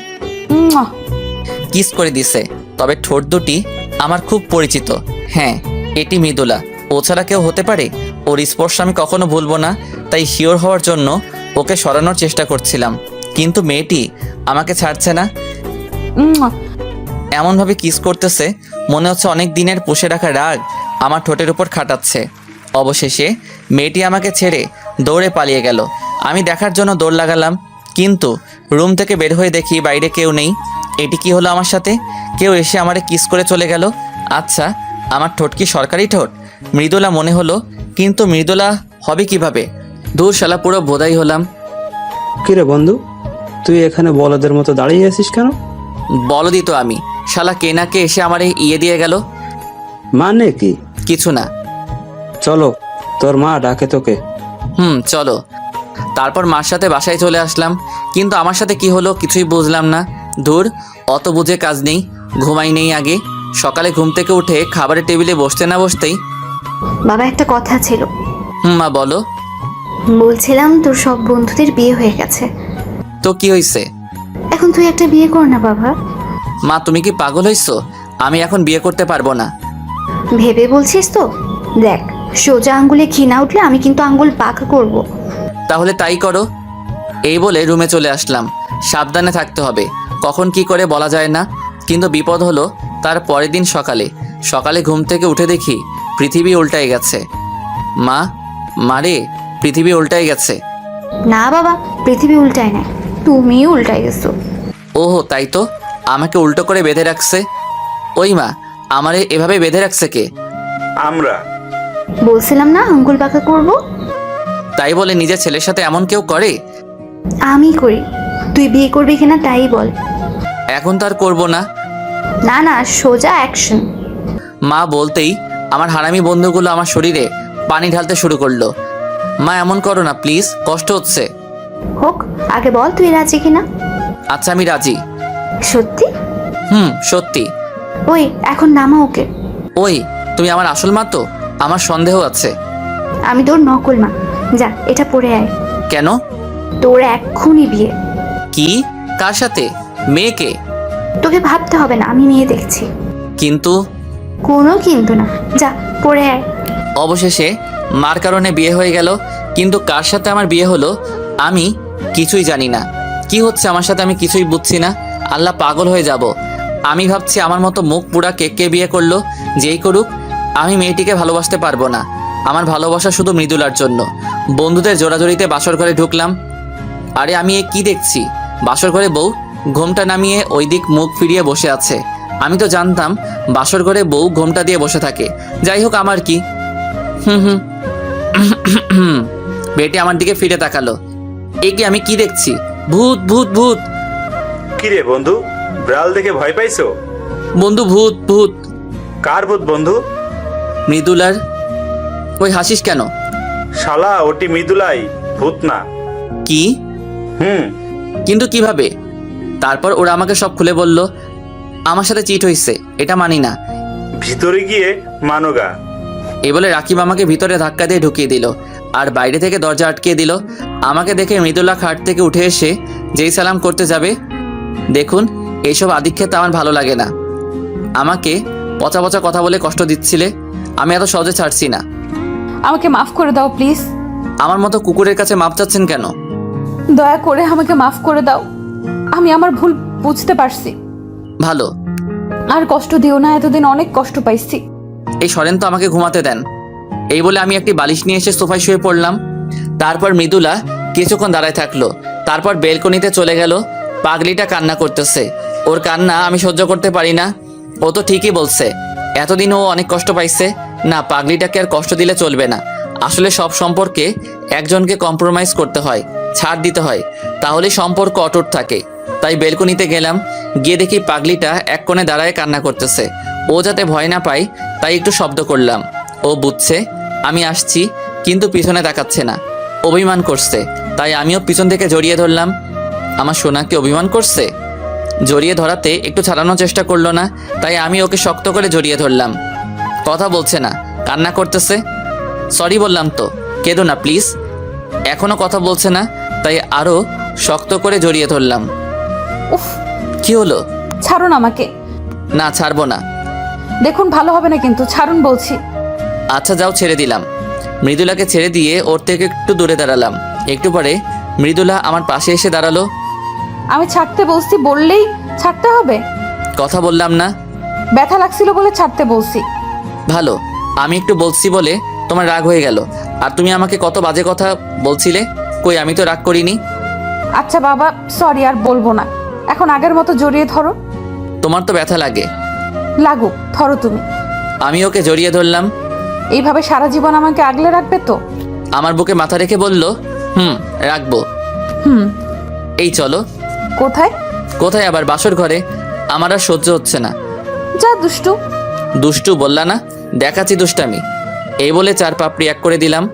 কিস করে দিছে। তবে ঠোঁট দুটি আমার খুব পরিচিত। হ্যাঁ, এটি মৃদুলা। ও ছাড়া কেউ হতে পারে? ওর স্পর্শ আমি কখনো ভুলবো না। তাই শিওর হওয়ার জন্য ওকে সরানোর চেষ্টা করছিলাম, কিন্তু মেয়েটি আমাকে ছাড়ছে না। এমনভাবে কিস করতেছে, মনে হচ্ছে অনেক দিনের পুষে রাখা রাগ আমার ঠোঁটের উপর খাটাচ্ছে। অবশেষে মেয়েটি আমাকে ছেড়ে দৌড়ে পালিয়ে গেল। আমি দেখার জন্য দৌড় লাগালাম, কিন্তু রুম থেকে বের হয়ে দেখি বাইরে কেউ নেই। এটি কি হলো আমার সাথে? কেউ এসে আমারে কিস করে চলে গেল। আচ্ছা, আমার ঠোঁট কি সরকারি ঠোঁট? মৃদুলা মনে হলো, কিন্তু মৃদুলা হবে কিভাবে? দূর শালা, পুরো বোধাই হলাম। কিরে বন্ধু, তুই এখানে বলদের মতো দাঁড়িয়ে আছিস কেন? বলদি তো আমি, শালা কে না কে এসে আমার ইয়ে দিয়ে গেল। মানে কি? কিছু না। চলো, তোর মা ডাকে তোকে। চলো। তারপর মার সাথে বাসায় চলে আসলাম, কিন্তু আমার সাথে কি হলো কিছুই বুঝলাম না। ধুর, অত বুঝে কাজ নেই, ঘুমাই নেই আগে। সকালে ঘুম থেকে উঠে খাবারের টেবিলে বসতে না বসতেই বাবা, একটা কথা ছিল। মা বলো। বলছিলাম তোর সব বন্ধুদের বিয়ে হয়ে গেছে, তো কি হয়েছে? এখন তুই একটা বিয়ে কর না বাবা। মা তুমি কি পাগল হইছো? আমি এখন বিয়ে করতে পারবো না। ভেবে বলছিস তো? দেখ, সোজা আঙ্গুলে ঘি না উঠলে আমি কিন্তু আঙ্গুল বাঁকা করব। তাহলে তাই করো। এই বলে রুমে চলে আসলাম। সাবধানে থাকতে হবে, কখন কি করে বলা যায় না। কিন্তু বিপদ হলো তার পরের দিন সকালে ঘুম থেকে উঠে দেখি পৃথিবী উল্টাই গেছে। মারে, পৃথিবী উল্টাই গেছে। না বাবা, পৃথিবী উল্টায় না, তুমিই উল্টায় গেছো। ওহো, তাই তো, আমাকে উল্টো করে বেঁধে রাখছে। ওই মা, আমারে এভাবে বেঁধে রাখছে কে? আমরা। বলছিলাম না আঙ্গুল বাঁকা করব? তাই বলে নিজের ছেলের সাথে এমন কেউ করে? আমি করি। তুই বিয়ে করবি কিনা তাই বল। এখন তো আর করবো না। না না, সোজা অ্যাকশন। মা বলতেই আমার হারামি বন্ধুগুলো আমার শরীরে পানি ঢালতে শুরু করলো। মা এমন করো না প্লিজ, কষ্ট হচ্ছে। হোক, আগে বল তুই রাজি কিনা। আচ্ছা, আমি রাজি। সত্যি? সত্যি। ওই এখন নামা ওকে। ওই, তুমি আমার আসল মা তো? আমার সন্দেহ আছে। আমি তোর নকল মা। যা, এটা পরে আয়। কেন? তোর এক্ষুনি বিয়ে। কি? কার সাথে? মেয়েকে? তোকে ভাবতে হবে না, আমি মেয়ে দেখছি। কিন্তু কোনো কিন্তু না, যা পরে আয়। অবশেষে মার কারণে বিয়ে হয়ে গেল। কিন্তু কার সাথে আমার বিয়ে হলো আমি কিছুই জানি না। কি হচ্ছে আমার সাথে আমি কিছুই বুঝছি না। আল্লাহ, পাগল হয়ে যাব। আমি ভাবছি আমার মতো মুখ পুরা কে বিয়ে করলো। যেই করুক, আমি মেয়েটিকে ভালোবাসতে পারবো না। আমার ভালোবাসা শুধু মৃদুলার জন্য। বন্ধুদের জোড়াজোড়িতে বাসর ঘরে ঢুকলাম। আরে আমি এ কি দেখছি? বাসর ঘরে বউ ঘোমটা নামিয়ে ওই দিক মুখ ফিরিয়ে বসে আছে। আমি তো জানতাম বাসর ঘরে বউ ঘোমটা দিয়ে বসে থাকে। যাই হোক, আমার কি। বেটি আমার দিকে ফিরে তাকালো। এ কি, আমি কি দেখছি? ভূত ভূত ভূত। কিরে বন্ধু, ব্রাল দেখে ভয় পাইছো? বন্ধু, ভূত ভূত। কার ভূত বন্ধু? মৃদুলার। ওই হাসিস কেন? শালা, ওটি মৃদুলাই, ভূত না। কি? কিন্তু কিভাবে? তারপর ওরা আমাকে সব খুলে বলল। আমার সাথে চিট হইছে, এটা মানি না। ভিতরে গিয়ে মানোগা। এই বলে রাকিব আমাকে ভিতরে ধাক্কা দিয়ে ঢুকিয়ে দিল আর বাইরে থেকে দরজা আটকিয়ে দিল। আমাকে দেখে মৃদুলা খাট থেকে উঠে এসে যেই সালাম করতে যাবে, দেখুন এইসব আদিক্ষেত আমার ভালো লাগে না। আমাকে পচা পচা কথা বলে কষ্ট দিচ্ছিলে, আমি এত সহজে ছাড়ছি না। আমাকে মাফ করে দাও প্লিজ। আমার মতো কুকুরের কাছে মাপ চাচ্ছেন কেন? দয়া করে আমাকে মাফ করে দাও, আমি আমার ভুল বুঝতে পারছি। ভালো। আর কষ্ট দিও না, এতদিন অনেক কষ্ট পাইছি। এই সরেন তো, আমাকে ঘুমাতে দেন। এই বলে আমি একটি বালিশ নিয়ে এসে সোফায় শুয়ে পড়লাম। তারপর মৃদুলা কিছুক্ষণ দাঁড়ায় থাকলো, তারপর বেলকনিতে চলে গেল। পাগলিটা কান্না করতেছে। ওর কান্না আমি সহ্য করতে পারি না। ও তো ঠিকই বলছে, এতদিন ও অনেক কষ্ট পাইছে। না, পাগলিটাকে আর কষ্ট দিলে চলবে না। আসলে সব সম্পর্কে একজনকে কম্প্রোমাইজ করতে হয়, ছাড় দিতে হয়, তাহলে সম্পর্ক অটুট থাকে। তাই বেলকনিতে গেলাম, গিয়ে দেখি পাগলিটা এক কোণে দাঁড়ায় কান্না করতেছে। ও যাতে ভয় না পায় তাই একটু শব্দ করলাম। ও বুঝছে আমি আসছি, কিন্তু পিছনে তাকাচ্ছে না, অভিমান করছে। তাই আমিও পিছন থেকে জড়িয়ে ধরলাম। আমার সোনাকে অভিমান করছে। জড়িয়ে ধরাতে একটু ছাড়ানোর চেষ্টা করলো না, তাই আমি ওকে শক্ত করে জড়িয়ে ধরলাম। কথা বলছে না, কান্না করতেছে। সরি বললাম তো, কেঁদো না প্লিজ। এখনো কথা বলছে না, তাই আরো শক্ত করে জড়িয়ে ধরলাম। উফ, কি হলো? ছাড়ুন আমাকে। না, ছাড়বো না। দেখুন ভালো হবে না কিন্তু, ছাড়ুন বলছি। আচ্ছা যাও, ছেড়ে দিলাম। মৃদুলাকে ছেড়ে দিয়ে ওর থেকে একটু দূরে দাঁড়ালাম। একটু পরে মৃদুলা আমার পাশে এসে দাঁড়ালো। আমি ছাড়তে বলছি, বললেই ছাড়তে হবে? কথা বললাম না? ব্যথা লাগছিল বলে ছাড়তে বলছি। ভালো, আমি একটু বলছি বলে তোমার রাগ হয়ে গেল। আর তুমি আমাকে কত বাজে কথা বলছিলে। কই, আমি তো রাগ করিনি। আচ্ছা বাবা, সরি, আর বলবো না। এখন আগের মতো জড়িয়ে ধরো। তোমার তো ব্যথা লাগে। লাগুক, ধরো তুমি। আমি ওকে জড়িয়ে ধরলাম। এইভাবে সারা জীবন আমাকে আগলে রাখবে তো? আমার বুকে মাথা রেখে বলল, রাখবো। হুম। এই চলো। কোথায়? কোথায় আবার? বাসর ঘরে। আমার আর সহ্য হচ্ছে না। যা দুষ্টু। দুষ্টু বললা না, দেখাচ্ছি দুষ্টামি। এই বলে 4 পাপড়ি এক করে দিলাম।